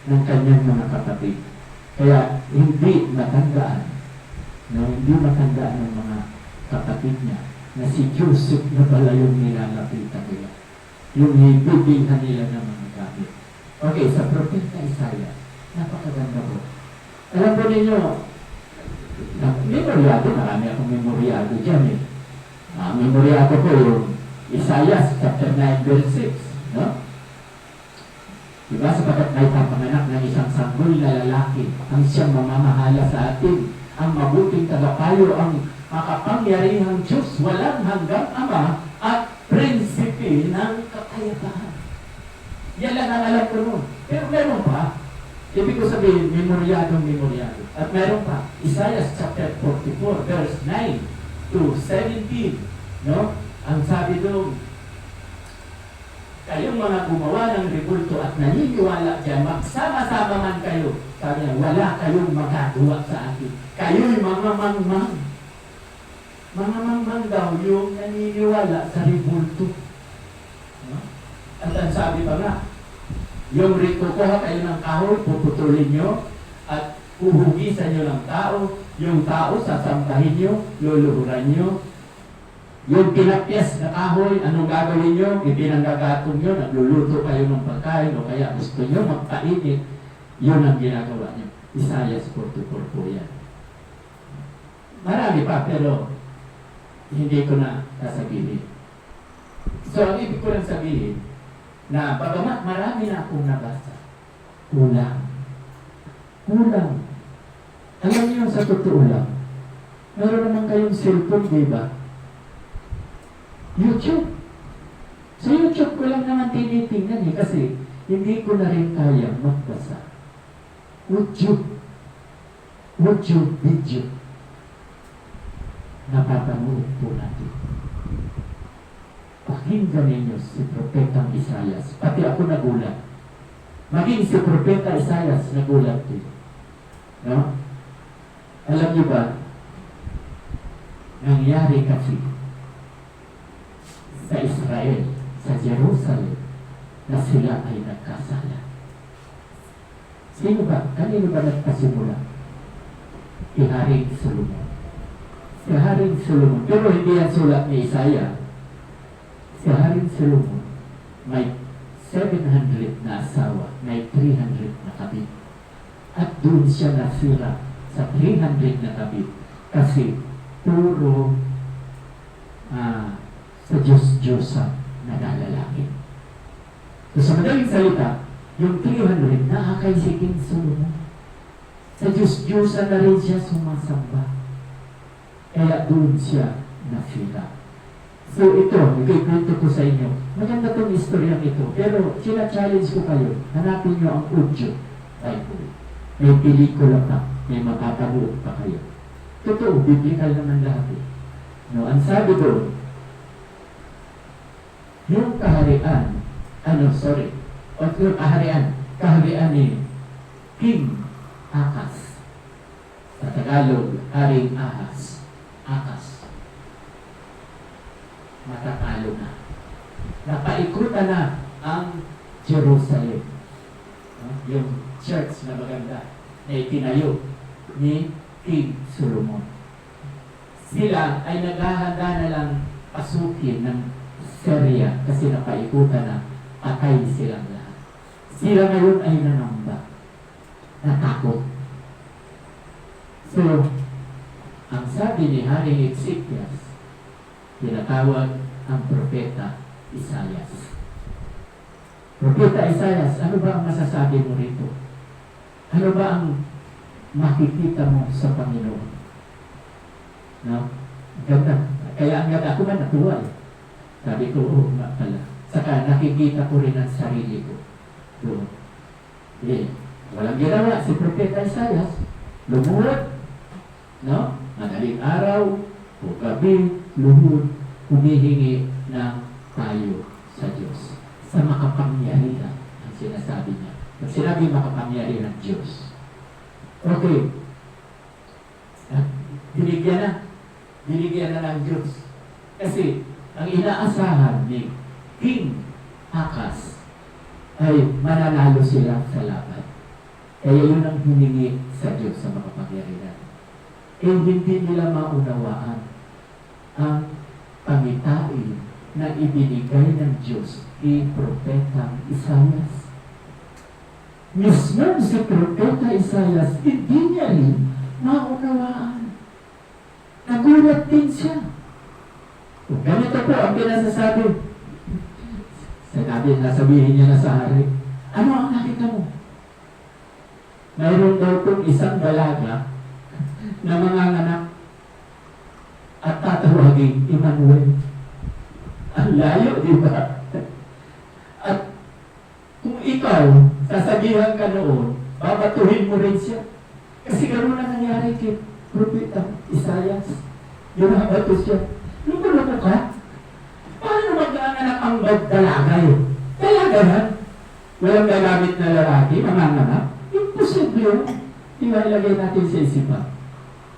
ng kanyang mga kapatid. Kaya hindi matandaan ng mga kapatid niya na si Joseph na pala yung nilalapitan nila. Yung hibibilhan nila ng mga gamit. Okay, sa Propeta Isaiah, napakaganda po. Alam po ninyo, memoryado, marami akong memoryado dyan eh. Memoryado ko yung Isaiah chapter 9 verse 6. No? Diba? Sapagat may kapanganak ng isang sanggol na lalaki ang siyang mamamahala sa atin. Ang mabuting tagapayo, ang makapangyarihang Diyos, walang hanggang Ama at prinsipe ng kapayapaan. Yan lang ang alam ko nun. Pero meron pa. Ibig ko sabihin, memoryado. At meron pa, Isaiah chapter 44, verse 9 to 17. No? Ang sabi doon, Kayong mga gumawa ng rebulto at naniniwala dyan, magsama-sama man kayo. Sabi niya, wala kayong magagawa sa akin. Kayo'y mga mangmang. Mga mangmang daw yung naniniwala sa rebulto. No? At ang sabi pa nga, yung kukuha kayo ng kahoy, puputulin nyo, at uhugisan nyo ng tao, yung tao sasambahin nyo, luluhuran nyo. Yung pinapyas na kahoy, anong gagawin nyo? Ipinanggagatong nyo, nagluluto kayo ng pagkain, o kaya gusto nyo magpainit, yun ang ginagawa nyo. Isaiah 44 po yan. Marami pa, pero hindi ko na sasabihin. So, ang ibig ko lang sabihin, na bagamat marami na akong nabasa, kulang. Kulang. Alam niyo, sa totoo lang, meron naman kayong cellphone, di ba? YouTube. Sa YouTube ko lang naman tinitingnan kasi hindi ko na rin kaya magbasa. YouTube video. Napapanood po natin. Pakinggan ninyo si Propetang Isaias. Pati ako nagulat. Maging si Propeta Isaias nagulat din. No? Alam niyo ba, nangyari kasi sa Israel, sa Jerusalem, na sila ay nagkasala. Sino ba? Kanino ba nagpasimula? Si Haring Solomon. Si Haring Solomon. Pero hindi yan sulat ni Isaiah. Si Haring Solomon may 700 na asawa, may 300 na kabit. At doon siya nasira sa 300 na kabit. Kasi puro sa Diyos-Diyosan na nalalaki. So sa madaling salita, yung 300 nakakay si King Solomon. Sa Diyos-Diyosan na rin siya sumasamba. Kaya doon siya nasira. So ito, ikikwento ko sa inyo. Maganda itong istoryang ito. Pero sina-challenge ko kayo, hanapin nyo ang audio Bible. May pelikula pa, may mapapanood pa kayo. Totoo, biblical naman lahat eh. No, ang sabi doon, yung kaharian, yung kaharian ni King Ahaz. Sa Tagalog, Haring Ahaz. Ahaz. Matatalo na. Napaikutan na ang Jerusalem. Yung church na maganda na itinayo ni King Solomon. Sila ay naghahanda na lang pasukin ng Syria kasi napaikutan na, patay silang lahat. Sila ngayon ay nanamba, natakot. So, ang sabi ni Haring Ezekias, tinatawag ang Propeta Isaias. Propeta Isaias, ano ba ang masasabi mo rito? Ano ba ang makikita mo sa Panginoon? No? Ganda. Kaya ang ganda, ako man natuwa eh. Sabi ko, oo nga pala. Saka nakikita ko rin ang sarili ko. Doon. Walang ginawa si Propeta Isaias. Lumuhod. No? Madaling araw, o gabi, lumuhod, humihingi ng payo sa Diyos. Sa makapangyarihan ang sinasabi niya. Pag sinabi makapangyarihan ng Diyos. Okay. Binigyan na ng Diyos. Kasi, ang inaasahan ni King Ahaz ay mananalo sila sa laban. Kaya yun ang hiningi sa Diyos sa mga pangyarihan. Eh hindi nila maunawaan ang pangitain na ibinigay ng Diyos kay Propeta Isaias. Mismo si Propeta Isaias, hindi niya rin maunawaan. Nagulat din siya. Ganito po ang pinasasabi. Nasabihin niya na sa hari, ano ang nakita mo? Mayroon daw pong isang dalaga na manganganak at tatawagin Emmanuel. Ang layo, di ba? At kung ikaw, sasabihan ka noon, babatuhin mo rin siya. Kasi gano'n na nangyari kay Propeta Isaias. Yun ang bato siya. Lumulo ka? Paano mag-aanganak ang dalaga yun? ganan? Walang gagamit na lalaki, manganganak? Imposible yun. Ilalagay natin sa isipan.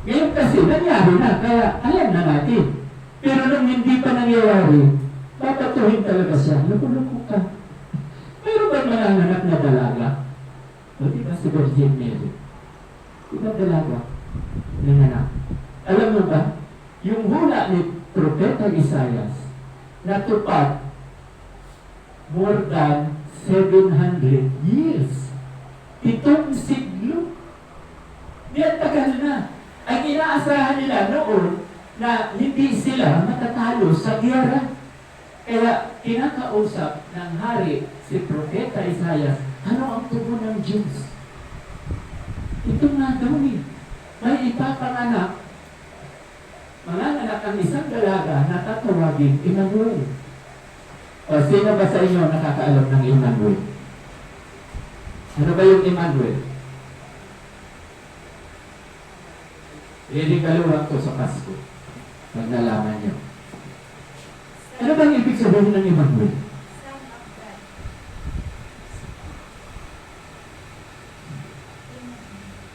Ngayon kasi, nangyari na, kaya alam na natin. Pero nung hindi pa nangyayari, papatuhin talaga siya. Loko-loko ka. Mayroon bang manganganak na dalaga? O diba si Virgin Mary? Diba dalaga? Nanganak. Alam mo ba, yung hula ni Propeta Isaias, natupad more than 700 years. 7 siglo. Yan tagal na. Ang inaasahan nila noon na hindi sila matatalo sa giyera. Kaya kinakausap ng hari si Propeta Isaias, ano ang tubo ng Diyos? Ito nga daw eh. May ipapanganak. Manganganak ang isang dalaga na tatawagin Emmanuel. O sino ba sa inyo nakakaalam ng Emmanuel? Ano ba yung Emmanuel? Iligaluhan ko sa Pasko. Pag nalaman niyo. Ano bang ibig sabihin ng Emmanuel? Son of God.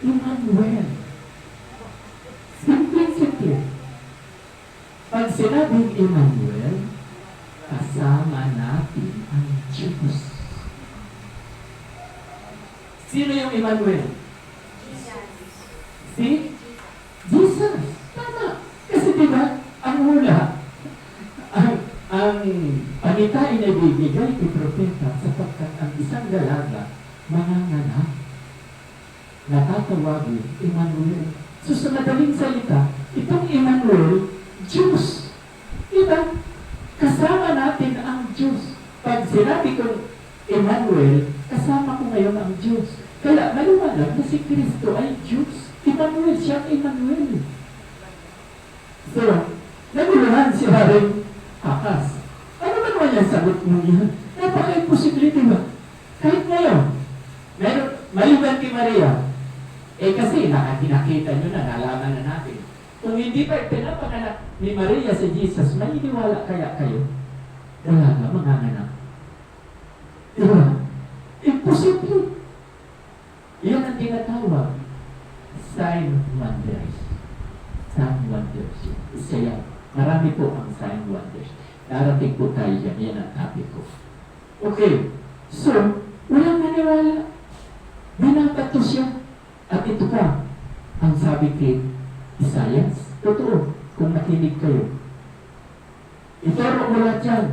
Emmanuel. Simple. Pag sinabing Emmanuel, kasama natin ang Diyos. Sino yung Emmanuel? Jesus. Si Jesus. Tama. Kasi diba, ang hula, ang panitain ay bibigay kay propeta sapagkat ang isang dalaga manganganak. Natatawagin Emmanuel. So sa madaling salita, itong Emmanuel, Diyos. Diba? Kasama natin ang Diyos. Pag sinabi kong Emmanuel, kasama ko ngayon ang Diyos. Kaya maliwanag na si Kristo ay Diyos. Emmanuel, siya Emmanuel. So, naguluhan si Haring Akas. Ano ba naman yung sagot mo yan? Napaka-imposible, diba? Kahit ngayon, maliban kay Maria, kasi nakakita nyo na, nalaman na natin. Kung hindi pa pinapanganak ni Maria si Jesus, maniniwala kaya kayo? Dalaga, manganganak. Diba? Imposible. Yan ang tinatawag. Sign wonders. Sign wonders. Isa yan. Marami po ang sign wonders. Darating po tayo dyan. Yan ang topic ko. Okay. So, walang naniwala. Binabato siya. At ito pa, ang sabi kay Isaias, totoo, kung nakinig kayo. Ituro mo lahat yan.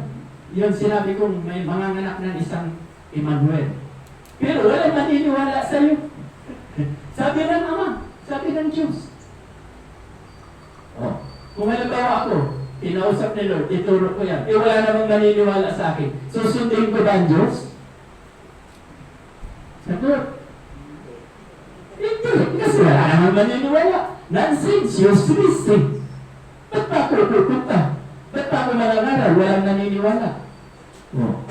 Yung sinabi kong may manganganak ng isang Emmanuel. Pero wala maniniwala sa iyo. Sabi ng Ama, sabi ng Diyos. Oh, kung halimbawa ako, inausap ni Lord, ituro ko yan. Wala namang maniniwala sa akin. Susundin ko ba ang Diyos? Sagot. Hindi, kasi wala namang maniniwala. Nonsense, useless eh. Ba't pa ako pupunta? Ba't pa ako manangaral? Walang naniniwala. Oh.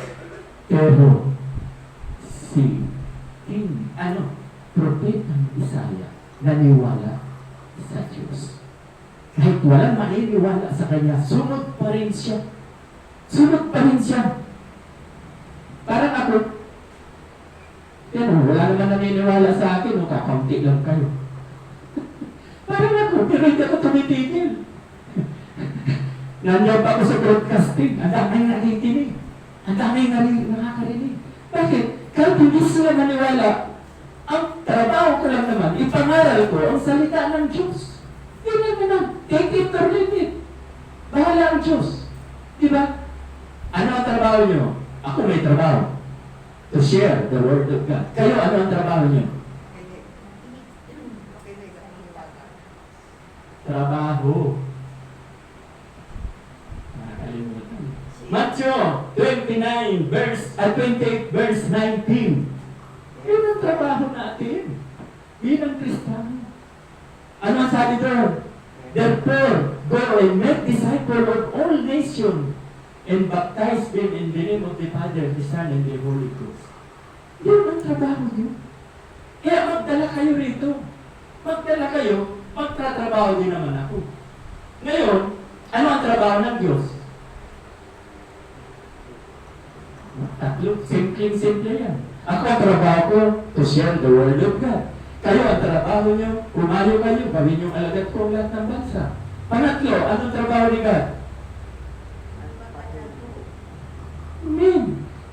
Pero, si Propetang Isaiah, naniwala sa Diyos. Kahit walang maniniwala sa Kanya, sunod pa rin siya. Sunod pa rin siya. Parang ako, pero wala naman naniniwala sa akin, o kakaunti lang kayo. Parang ako, pero hindi ako tumitigil. Nandiyan pa ako sa broadcasting, ang daming nakikinig. Ang daming nakakarinig. Bakit? Kahit hindi sila maniwala, ang trabaho ko lang naman, ipangaral ko ang salita ng Diyos. Yun lang naman. Take it or leave it. Bahala ang Diyos. Diba? Ano ang trabaho nyo? Ako may trabaho. To share the Word of God. Kayo, ano ang trabaho nyo? Trabaho. Nakakalimutan. Matthew 28 verse 19. Yun ang trabaho natin. Yun ang Kristiyano. Ano ang sabi doon? Therefore, go and make disciples of all nations and baptize them in the name of the Father, the Son, and the Holy Ghost. Yun ang trabaho niyo. Kaya magdala kayo rito. Magdala kayo, magtatrabaho din naman ako. Ngayon, ano ang trabaho ng Diyos? Tatlo, simple yan. Ako ang trabaho ko, to share the word of God. Kayo ang trabaho nyo, umayo kayo, gawin yung alagad ko ang lahat ng bansa. Pangatlo, anong trabaho ni God? Amen.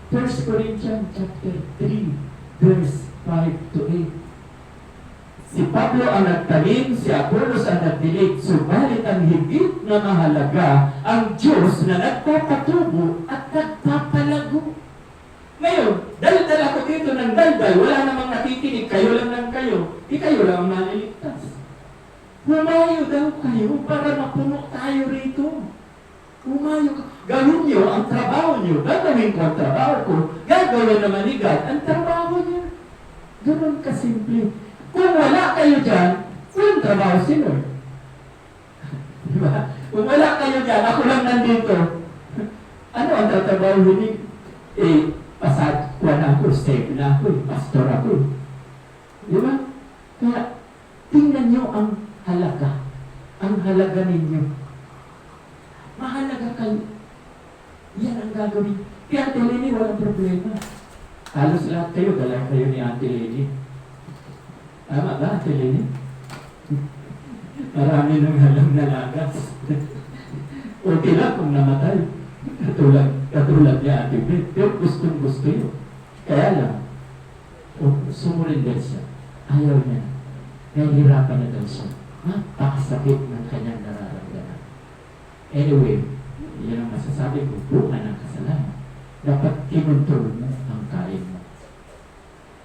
1 Corinthians chapter 3, verse 5 to 8. Si Pablo ang nagtanim, si Apollos ang nagdilig, subalit ang higit na mahalaga, ang Diyos na nagpapatubo at nagpapalago. Ngayon, dal-dal ako dito ng dal-dal, wala namang nakikinig, kayo lang ng kayo, kayo lang ang maliligtas. Humayo daw kayo para mapuno tayo rito. Humayo ka. Gawin nyo ang trabaho nyo, gagawin ko ang trabaho ko, gagawin naman ni God ang trabaho niya. Ganun kasimple. Kung wala kayo dyan, walang trabaho si Lord. Diba? Kung wala kayo dyan, ako lang nandito. Ano ang tatrabaho ni? Pasad ko na ako, step na ako, pastor ako. Diba? Kaya, tingnan nyo ang halaga. Ang halaga ninyo. Mahalaga kayo. Yan ang gagawin. Kaya Ate Lenny, walang problema. Halos lahat kayo, dala kayo ni Ate Lenny. Tama ba, Ate Lenny? Marami nang halang nalagas. Okay lang kung namatay. Katulad niya Ate Beth. Pero gustong-gusto yun. Kaya lang, sumurin din siya. Ayaw niya. Nahihirapan na daw siya. Napakasakit ng kanyang nararamdaman. Anyway, yan ang masasabi ko, bunga ng kasalanan. Dapat kinontrol mo ang kain mo.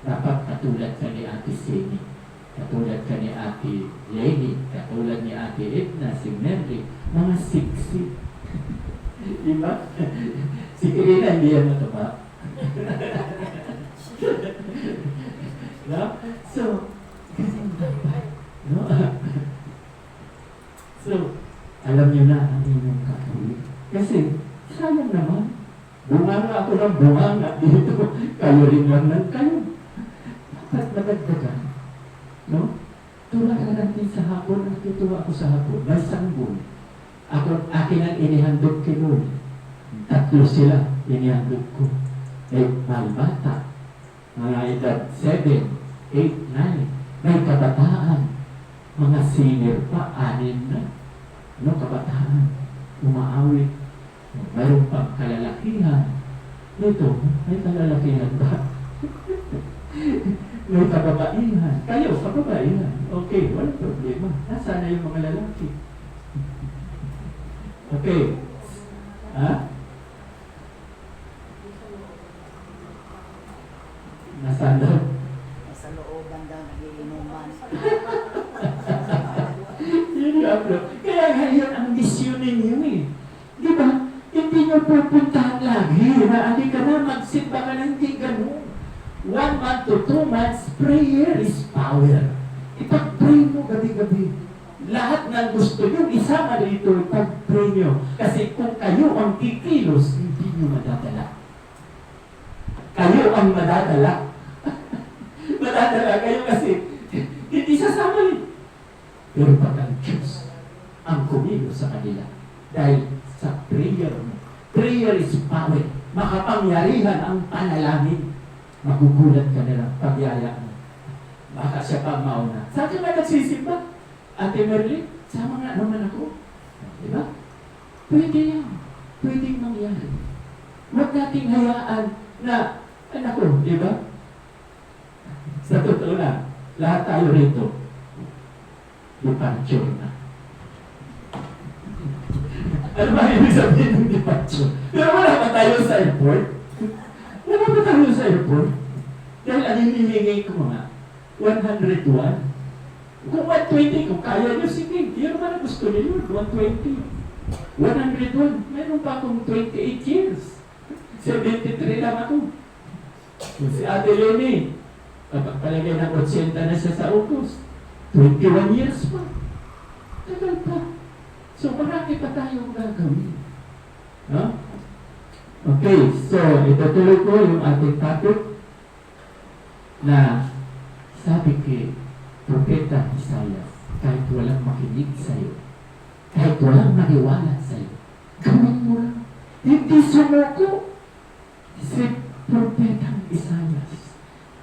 Dapat katulad ka ni Ate Sini, katulad ka ni Ate Lenny, katulad ni Ate Edna, si Mary, mga siksi. Diba? Si Kirina, hindi yan mataba. No? So, ganun dapat. No? So, alam nyo na ang inyong kakawin. Kasi, sayang naman. Bunga nga ako ng bunga nga dito. Kayo rin lang ng kayo. Dapat madagdagan. No? Tulad ka natin sa hapon, natutuwa ako sa hapon. May sanggol. Akin ang inihandog kay Lord. 3 sila, inihandog ko. May bata. Mga edad 7, 8, 9. May kabataan. Mga senior pa, 6 na. No, kabataan. Umaawit. Mayroon pang kalalakihan. Dito, may kalalakihan ba? May kababaihan. Kayo, kababaihan. Okay, walang problema. Nasaan na yung mga lalaki? Okay. Ha? Nasaan daw? Sa looban daw, nagiinuman. Yun nga, bro. Kaya ngayon ang misyon ninyo eh. Di ba? Hindi nyo pupuntahan lagi na hindi ka na magsimba ka na hindi ganun. 1 month to 2 months, prayer is power. Ipag-pray mo gabi-gabi. Lahat ng gusto nyo, isama dito, ipag-pray nyo. Kasi kung kayo ang kikilos, hindi nyo madadala. Kayo ang madadala. Madadala kayo kasi hindi sasama yun. Pero pag ang Diyos ang kumilos sa kanila, dahil sa prayer mo, prayer is power. Makapangyarihan ang panalangin. Magugulat ka nila pagyaya mo. Baka siya pa mauna. Saan ka na nagsisimba? Ate Merlin, sama nga naman ako. Diba? Pwede yan. Pwedeng mangyari. Huwag nating hayaan na, anak ko, diba? Sa totoo na, lahat tayo rito, departure na. Ano ba ibig sabihin ng departure? Pero wala pa tayo sa airport. Wala pa tayo sa airport. Dahil ang hinihingi ko mga 101. Kung 120, kung kaya nyo, sige. Yun naman ang gusto niyo, 120. 101. Meron pa akong 28 years. 73 lang ako. Si Ate Lenny, kapag palagay ng 80 na siya sa August, 21 years pa. Tagal pa. So, marami pa tayong gagawin. No? Okay, so, itutuloy ko yung ating topic na sabi kay Propeta Isaiah, kahit walang makinig sa'yo, kahit walang maniwala sa'yo, gawin mo lang. Hindi sumuko. Si Propetang Isayas.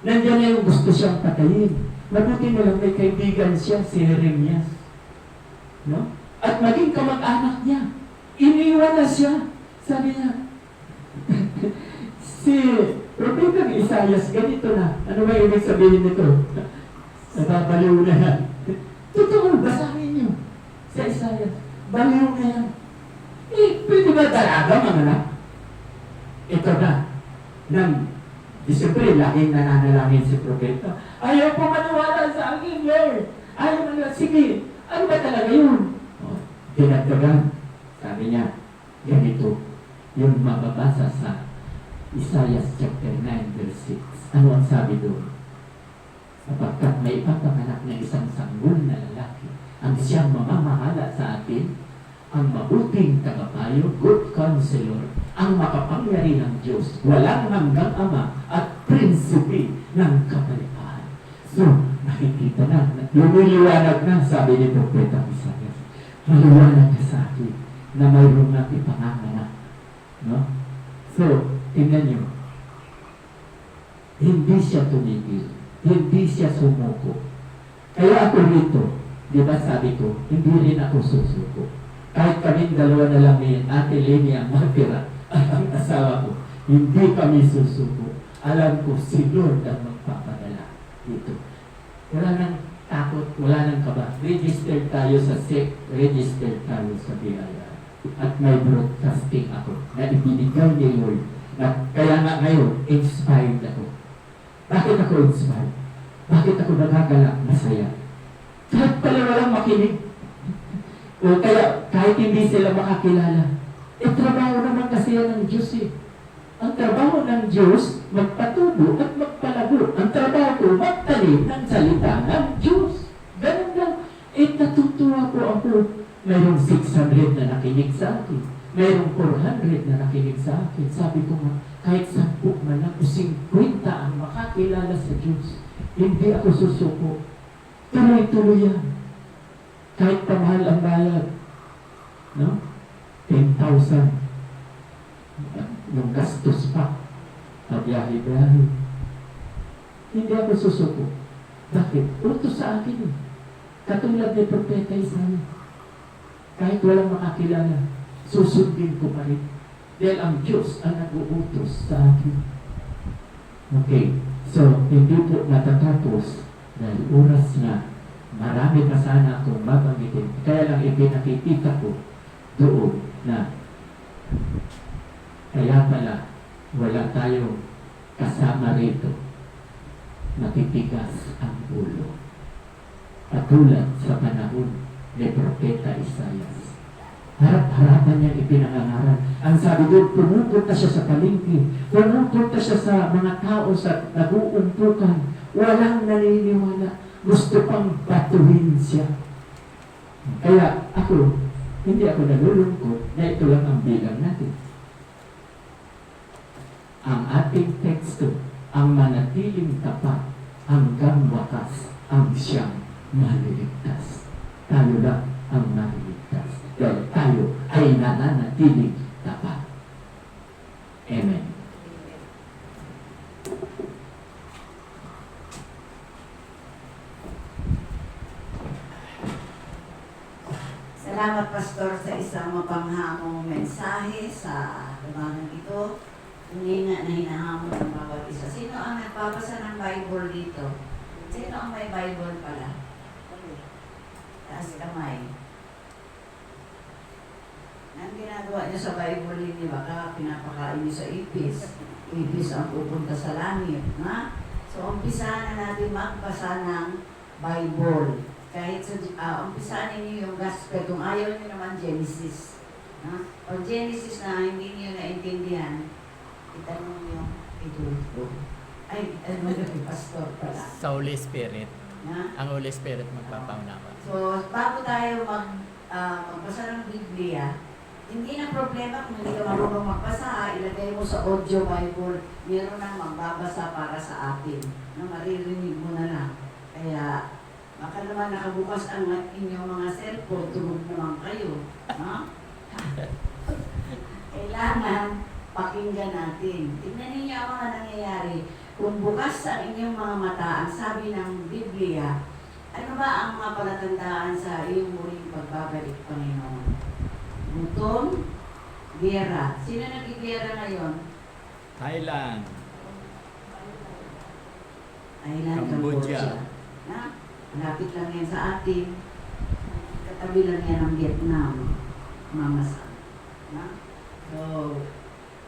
Nandiyan na yung gusto siyang patayin. Mabuti na lang may kaibigan siya, si Jeremias. No? At maging kamag-anak niya. Iniwan na siya. Sabi niya, si Propetang Isayas, ganito na. Ano ba ibig sabihin nito? Nababaliw na yan. Totoo, basahin niyo. Sa Isayas, baliw na yan. Pwede ba talaga mga anak? Ito na. Siyempre, laging nananalangin si Propeta. Ayaw po maniwala sa akin, Lord. Ayaw maniwala. Sige, ano ba talaga yun? Dinagdagan. Sabi niya, ganito, yung mababasa sa Isaiah chapter 9, verse 6. Ano ang sabi doon? Sapagkat may ipapanganak na isang sanggol na lalaki, ang siyang mamamahala sa atin, ang mabuting tagapayo, good counselor, ang makapangyarihang Diyos, walang hanggang Ama at prinsipe ng kapayapaan. So, nakikita na, lumiliwanag na, sabi ni Propeta Isaias, maliwanag na sa akin na mayroong natin panganganak. No? So, tingnan nyo, hindi siya tumigil, hindi siya sumuko. Kaya ako rito, di ba sabi ko, hindi rin ako susuko. Kahit kaming dalawa na lang ni Ate Lenny ang matira at ang asawa ko, hindi kami susuko. Alam ko, si Lord ang magpapadala dito. Wala nang takot, wala nang kaba. Registered tayo sa SEC, registered tayo sa BIR. At may broadcasting ako na ibinigay ni Lord. Na, kaya nga ngayon, inspired ako. Bakit ako inspired? Bakit ako nagagalak, masaya? Kahit pala walang makinig. O kaya, kahit hindi sila makakilala, trabaho naman kasi yan ng Diyos eh. Ang trabaho ng Diyos, magpatubo at magpalago. Ang trabaho ko, magtalim ng salita ng Diyos. Ganun lang. Natutuwa po ako. Mayroong 600 na nakinig sa akin. Mayroong 400 na nakinig sa akin. Sabi ko nga, kahit 10 man lang o 50 ang makakilala sa Diyos, hindi ako susuko. Tuloy-tuloy yan. Kahit pamahal ang bayad, no? 10,000. Yung gastos pa. Pabiyahe-biyahe. Hindi ako susuko. Bakit? Utos sa akin eh. Katulad ni Propeta Isaiah. Kahit walang makakilala, susundin ko pa rin. Dahil ang Diyos ang nag-uutos sa akin. Okay. So, hindi po natatapos dahil oras na. Marami pa sana akong mabanggitin. Kaya lang ipinakikita ko doon na kaya pala wala tayong kasama rito. Matitigas ang ulo. Katulad sa panahon ni Propeta Isaias. Harap-harapan niya ipinangangaral. Ang sabi doon, pumupunta siya sa palengke. Pumupunta siya sa mga tao sa nag-uumpukan. Walang naniniwala. Gusto pang batuhin siya. Kaya ako, hindi ako nalulungkot na ito lang ang bilang natin. Ang ating teksto, ang manatiling tapat hanggang wakas ang siyang maliligtas. Tayo lang ang maliligtas. Dahil tayo ay nananatiling tapat. Amen. Salamat, Pastor, sa isang mapanghamong mensahe sa labanan ito. Hindi nga na hinahamon ng bawat isa. Sino ang nagbabasa ng Bible dito? Sino ang may Bible pala? Taas kamay. Ang ginagawa niyo sa Bible, hindi baka pinapakain niyo sa ipis. Ipis ang pupunta sa langit. Ha? So, umpisahan na natin magbasa ng Bible. Kahit sa umpisahan niyo yung Gospel, kung ayaw niyo naman Genesis. Ha? O Genesis na hindi niyo naintindihan, itanong niyo ito. Ay, ano yung pastor pala? Sa Holy Spirit. Ha? Ang Holy Spirit magpapaunawa. So, bago tayo magbasa ng Biblia, hindi na problema kung hindi ka marunong magbasa, ilagay mo sa audio Bible, meron nang magbabasa para sa atin. Na maririnig mo na lang. Kaya, baka naman nakabukas ang inyong mga cellphone, tulog naman kayo. No? Kailangan pakinggan natin. Tingnan ninyo ang mga nangyayari. Kung bukas ang inyong mga mata, ang sabi ng Biblia, ano ba ang mga palatandaan sa iyong muling pagbabalik, Panginoon? Gutom, gera. Sino nagigera ngayon? Thailand. Thailand, Cambodia. Cambodia. Na? Malapit lang yan sa atin. Katabi lang yan ng Vietnam. Mamasa. Na? So,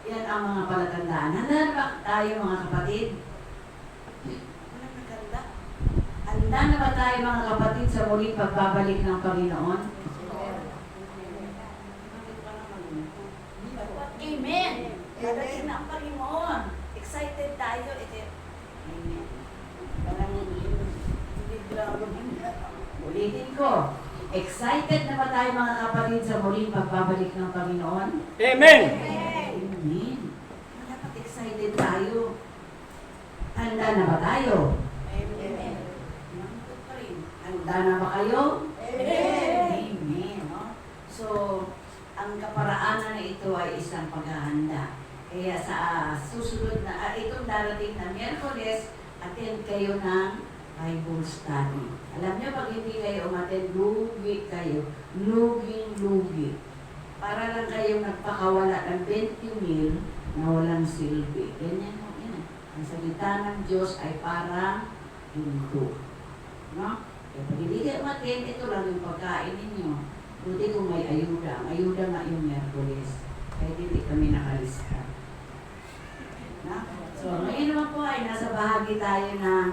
yan ang mga palatandaan. Handa na ba tayo mga kapatid? Walang naganda. Handa na ba tayo mga kapatid sa muling pagbabalik ng Panginoon? Amen! Darating na ang Panginoon. Excited tayo. Amen. Parang hindi grabe. Ulitin ko. Excited na ba tayo mga kapatid sa muling pagbabalik ng Panginoon? Amen! Amen. Dapat excited tayo. Handa na ba tayo? Amen. Nandun pa rin. Handa na ba kayo? Amen. Amen. No? So, ang kaparaanan na ito ay isang paghahanda. Kaya sa susunod na, itong darating na Miyerkules, attend kayo ng Bible study. Alam niyo, pag hindi kayo umattend, lugi kayo. Luging-lugi. Para lang kayong nagpakawala ng 20,000 na walang silbi. Ganyan mo, yan. Ang salita ng Diyos ay parang hinto. No? Kaya pag hindi kayo umattend, ito lang yung pagkain ninyo. Buti kung may ayuda. Ang ayuda nga yung Miyerkules. Kaya hindi kami nakalista. No? So, ngayon naman po ay nasa bahagi tayo ng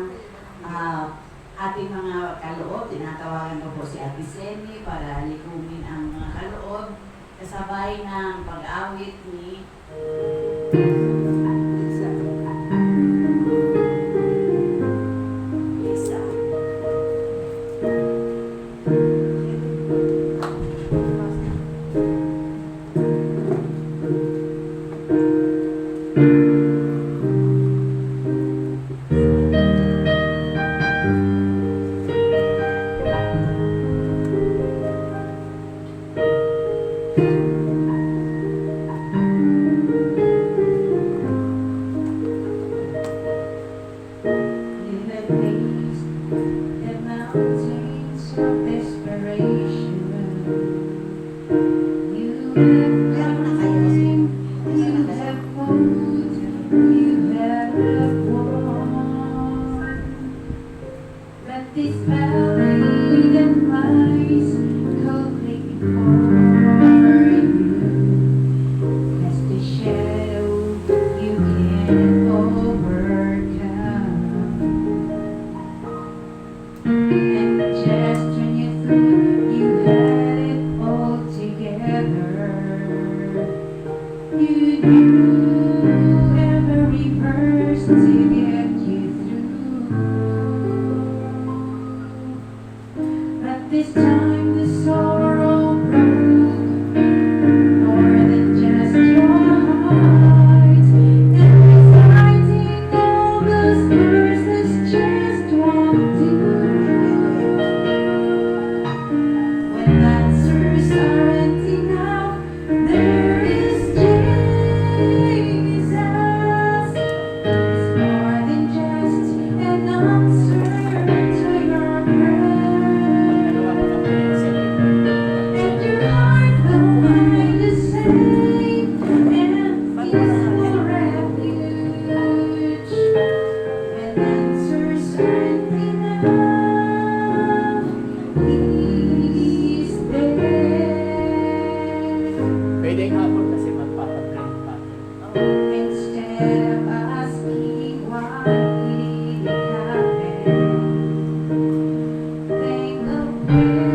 ating mga kaloob. Tinatawagan ko po si Ate Seni para likumin ang mga kaloob kasabay ng pag-awit ni Lisa. This valley that lies calling for you has the shadow you can't overcome. And just when you thought you had it all together, you knew every verse to get you through. But this time the sorrow broke more than just your heart, and reciting all those verses just won't do. When answers aren't enough, there is Jesus. It's more than just an answer to your prayer. And your heart will find a safe and peaceful refuge. When answers aren't enough, He's there. Pwede nga po kasi magpapadrain pa. Instead of asking why did it happen, think of where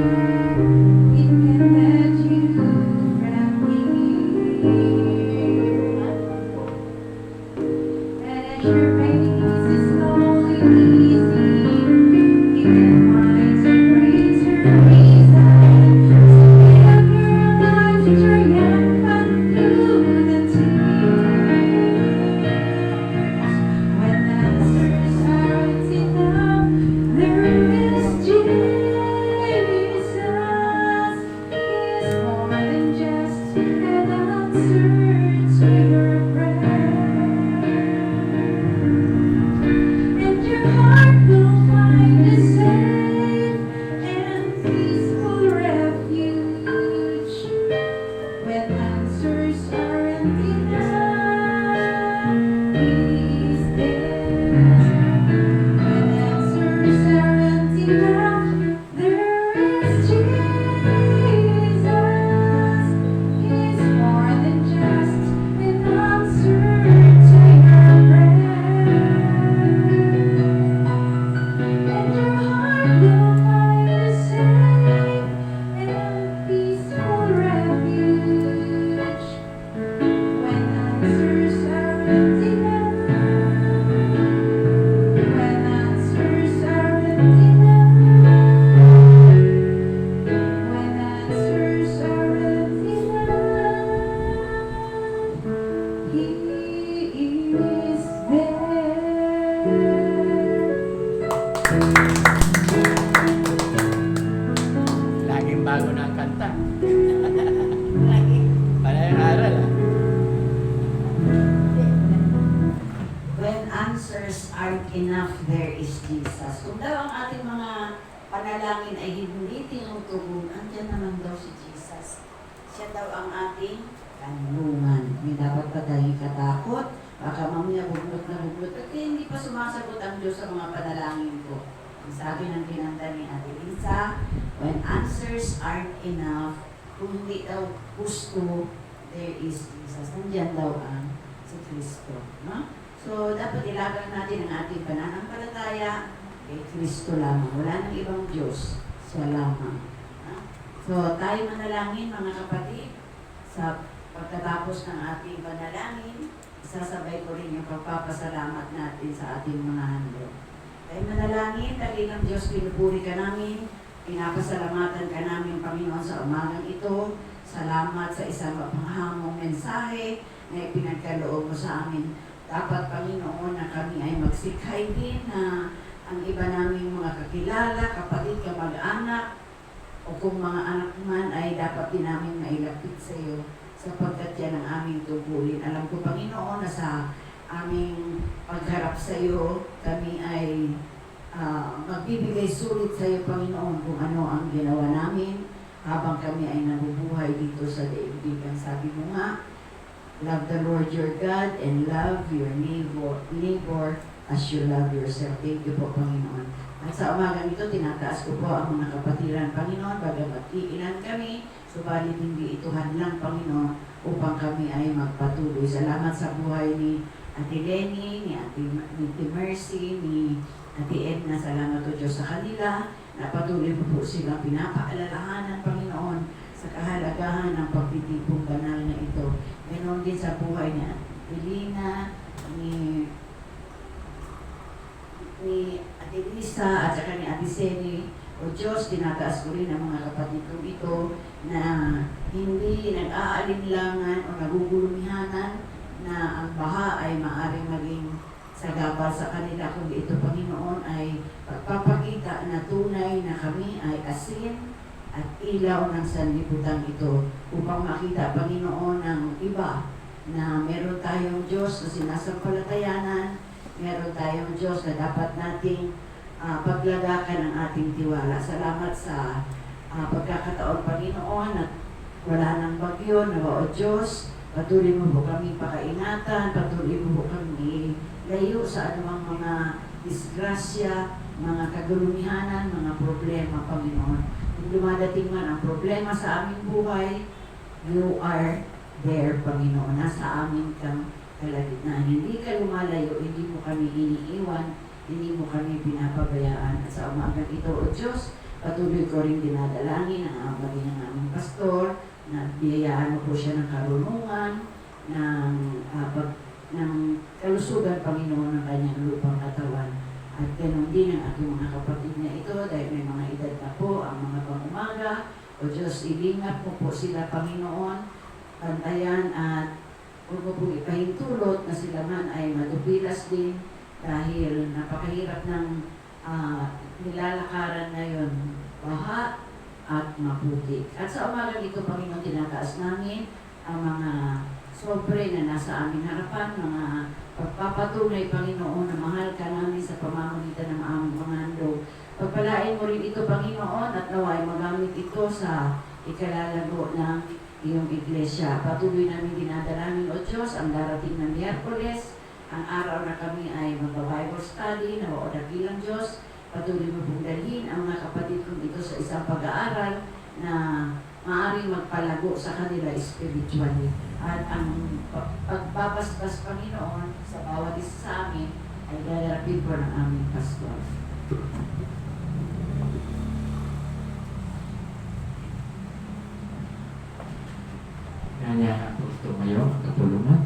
it can lead you from here. And as your pace is slowly easing, you can find some greater reason to never allow to triumph through the tears. When answers aren't enough, there is Jesus. He is more than just an answer to your answers aren't enough, there is Jesus. Kung daw ang ating mga panalangin ay hindi tinutugon, andyan naman daw si Jesus. Siya daw ang ating kanlungan. May dapat pa tayong katakot. Baka mamaya buglot na buglot. At hindi pa sumasagot ang Diyos sa mga panalangin ko. Ang sabi ng kinanta ni Ate Lisa, when answers aren't enough, kung hindi daw gusto, there is Jesus. Nandiyan daw ang si Kristo. No? So, dapat ilagan natin ang ating pananampalataya kay Kristo lamang. Wala nang ibang Diyos. Siya lamang. No? So, tayo manalangin mga kapatid. Sa pagkatapos ng ating panalangin, isasabay ko rin yung pagpapasalamat natin sa ating mga handog. Tayo manalangin, dakilang Diyos, pinupuri ka namin. Pinapasalamatan ka namin, Panginoon, sa umagang ito. Salamat sa isang mapanghamong mensahe na ipinagkaloob mo sa amin. Dapat, Panginoon, na kami ay magsikhay din na ang iba naming mga kakilala, kapatid, kamag-anak, o kung mga anak man ay dapat din namin mailapit sa iyo sapagkat yan ang aming tungkulin. Alam ko, Panginoon, na sa aming pagharap sa iyo, kami ay magbibigay sulit sa iyo, Panginoon, kung ano ang ginawa namin habang kami ay nabubuhay dito sa daigdigan. Sabi mo nga, love the Lord your God and love your neighbor as you love yourself. Thank you po, Panginoon. At sa umagang ito, tinataas ko po ang mga kapatiran, Panginoon, bagamat iilan kami, subalit hindi ito hadlang, Panginoon, upang kami ay magpatuloy. Salamat sa buhay ni Ate Lenny, ni Ate Mercy, ni Ate Edna. Salamat o Diyos sa kanila. Napatuloy po silang pinapaalalahanan, Panginoon, sa kahalagahan ng pagtitipong banal na ito. Ganon din sa buhay ni Ate Lina, ni Ate Lisa, at saka ni Ate Seni. O Diyos, tinataas ko rin ang mga kapatid ko ito na hindi nag-aalinlangan o nagugulumihanan na ang baha ay maaaring maging sagabal sa kanila, kundi ito, Panginoon, ay pagpapakita na tunay na kami ay asin at ilaw ng sanlibutan ito upang makita, Panginoon, ng iba na meron tayong Diyos na sinasampalatayanan, meron tayong Diyos na dapat nating paglagakan ang ating tiwala. Salamat sa pagkakataon, Panginoon, at wala nang bagyo na o Diyos, patuloy mo po kami pakaingatan, patuloy mo po kami layo sa anumang mga disgrasya, mga kagulumihanan, mga problema, Panginoon. Kung dumadating man ang problema sa aming buhay, you are there, Panginoon. Nasa amin kang kalagitnaan. Hindi ka lumalayo, hindi mo kami iniiwan, hindi mo kami pinapabayaan. At sa umagang ito, O Diyos, patuloy ko rin dinadalangin ang maging aming pastor, na biyayaan mo po siya ng karunungan, ng kalusugan, Panginoon, ng kanyang lupang katawan. At ganoon din ang aking mga kapatid na ito, dahil may mga edad na po, ang mga pangumaga. O Diyos, ilingat mo po sila, Panginoon, pantayan at huwag mo po ipahintulot na sila man ay madupilas din dahil napakahirap ng nilalakaran ngayon, baha at maputik. At sa umaga dito, Panginoon, tinataas namin ang mga sobre na nasa aming harapan, mga pagpapatunay, Panginoon, na mahal ka namin sa pamamagitan ng aming mga handog. Pagpalain mo rin ito, Panginoon, at naway magamit ito sa ikalalago ng iyong iglesia. Patuloy namin dinadalangin, O Diyos, ang darating na Miyerkules, ang araw na kami ay mag-Bible study, na o dakilang Diyos, patuloy mo pong dalhin ang mga kapatid kong ito sa isang pag-aaral na maaaring magpalago sa kanila spiritually. At ang pagbabasbas, Panginoon, sa bawat isa sa amin ay gagarapin po ng aming pastor. Kaya po tumayo ang katulungan.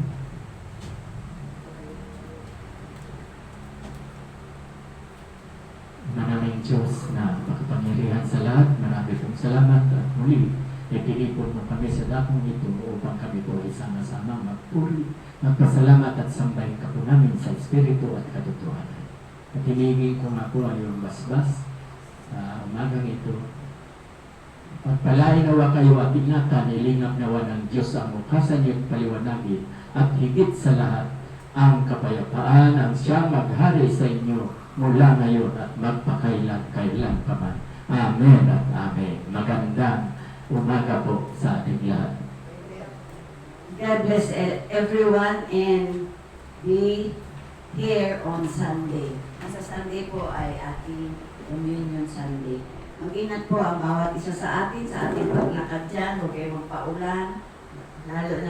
Maraming Diyos na makapangyarihan sa lahat, marami pong salamat at muli itinipon mo kami sa dakong ito upang kami po ay sama-sama magpuri, magpasalamat at sambahin ka po namin sa Espiritu at katotohanan. At hiningi ko nga po ang iyong basbas sa umagang ito. Pagpalain nawa kayo at ingatan, ilingap nawa ng Diyos ang mukha sa inyo't paliwanagin at higit sa lahat, ang kapayapaan ang siyang maghari sa inyo mula ngayon at magpakailan-kailan pa man. Amen at amen. Magandang umaga po sa ating lahat. God bless everyone and be here on Sunday. Ang sa Sunday po ay ating Communion Sunday. Mag-ingat po ang bawat isa sa ating paglakad dyan. Huwag kayong magpaulan. Lalo na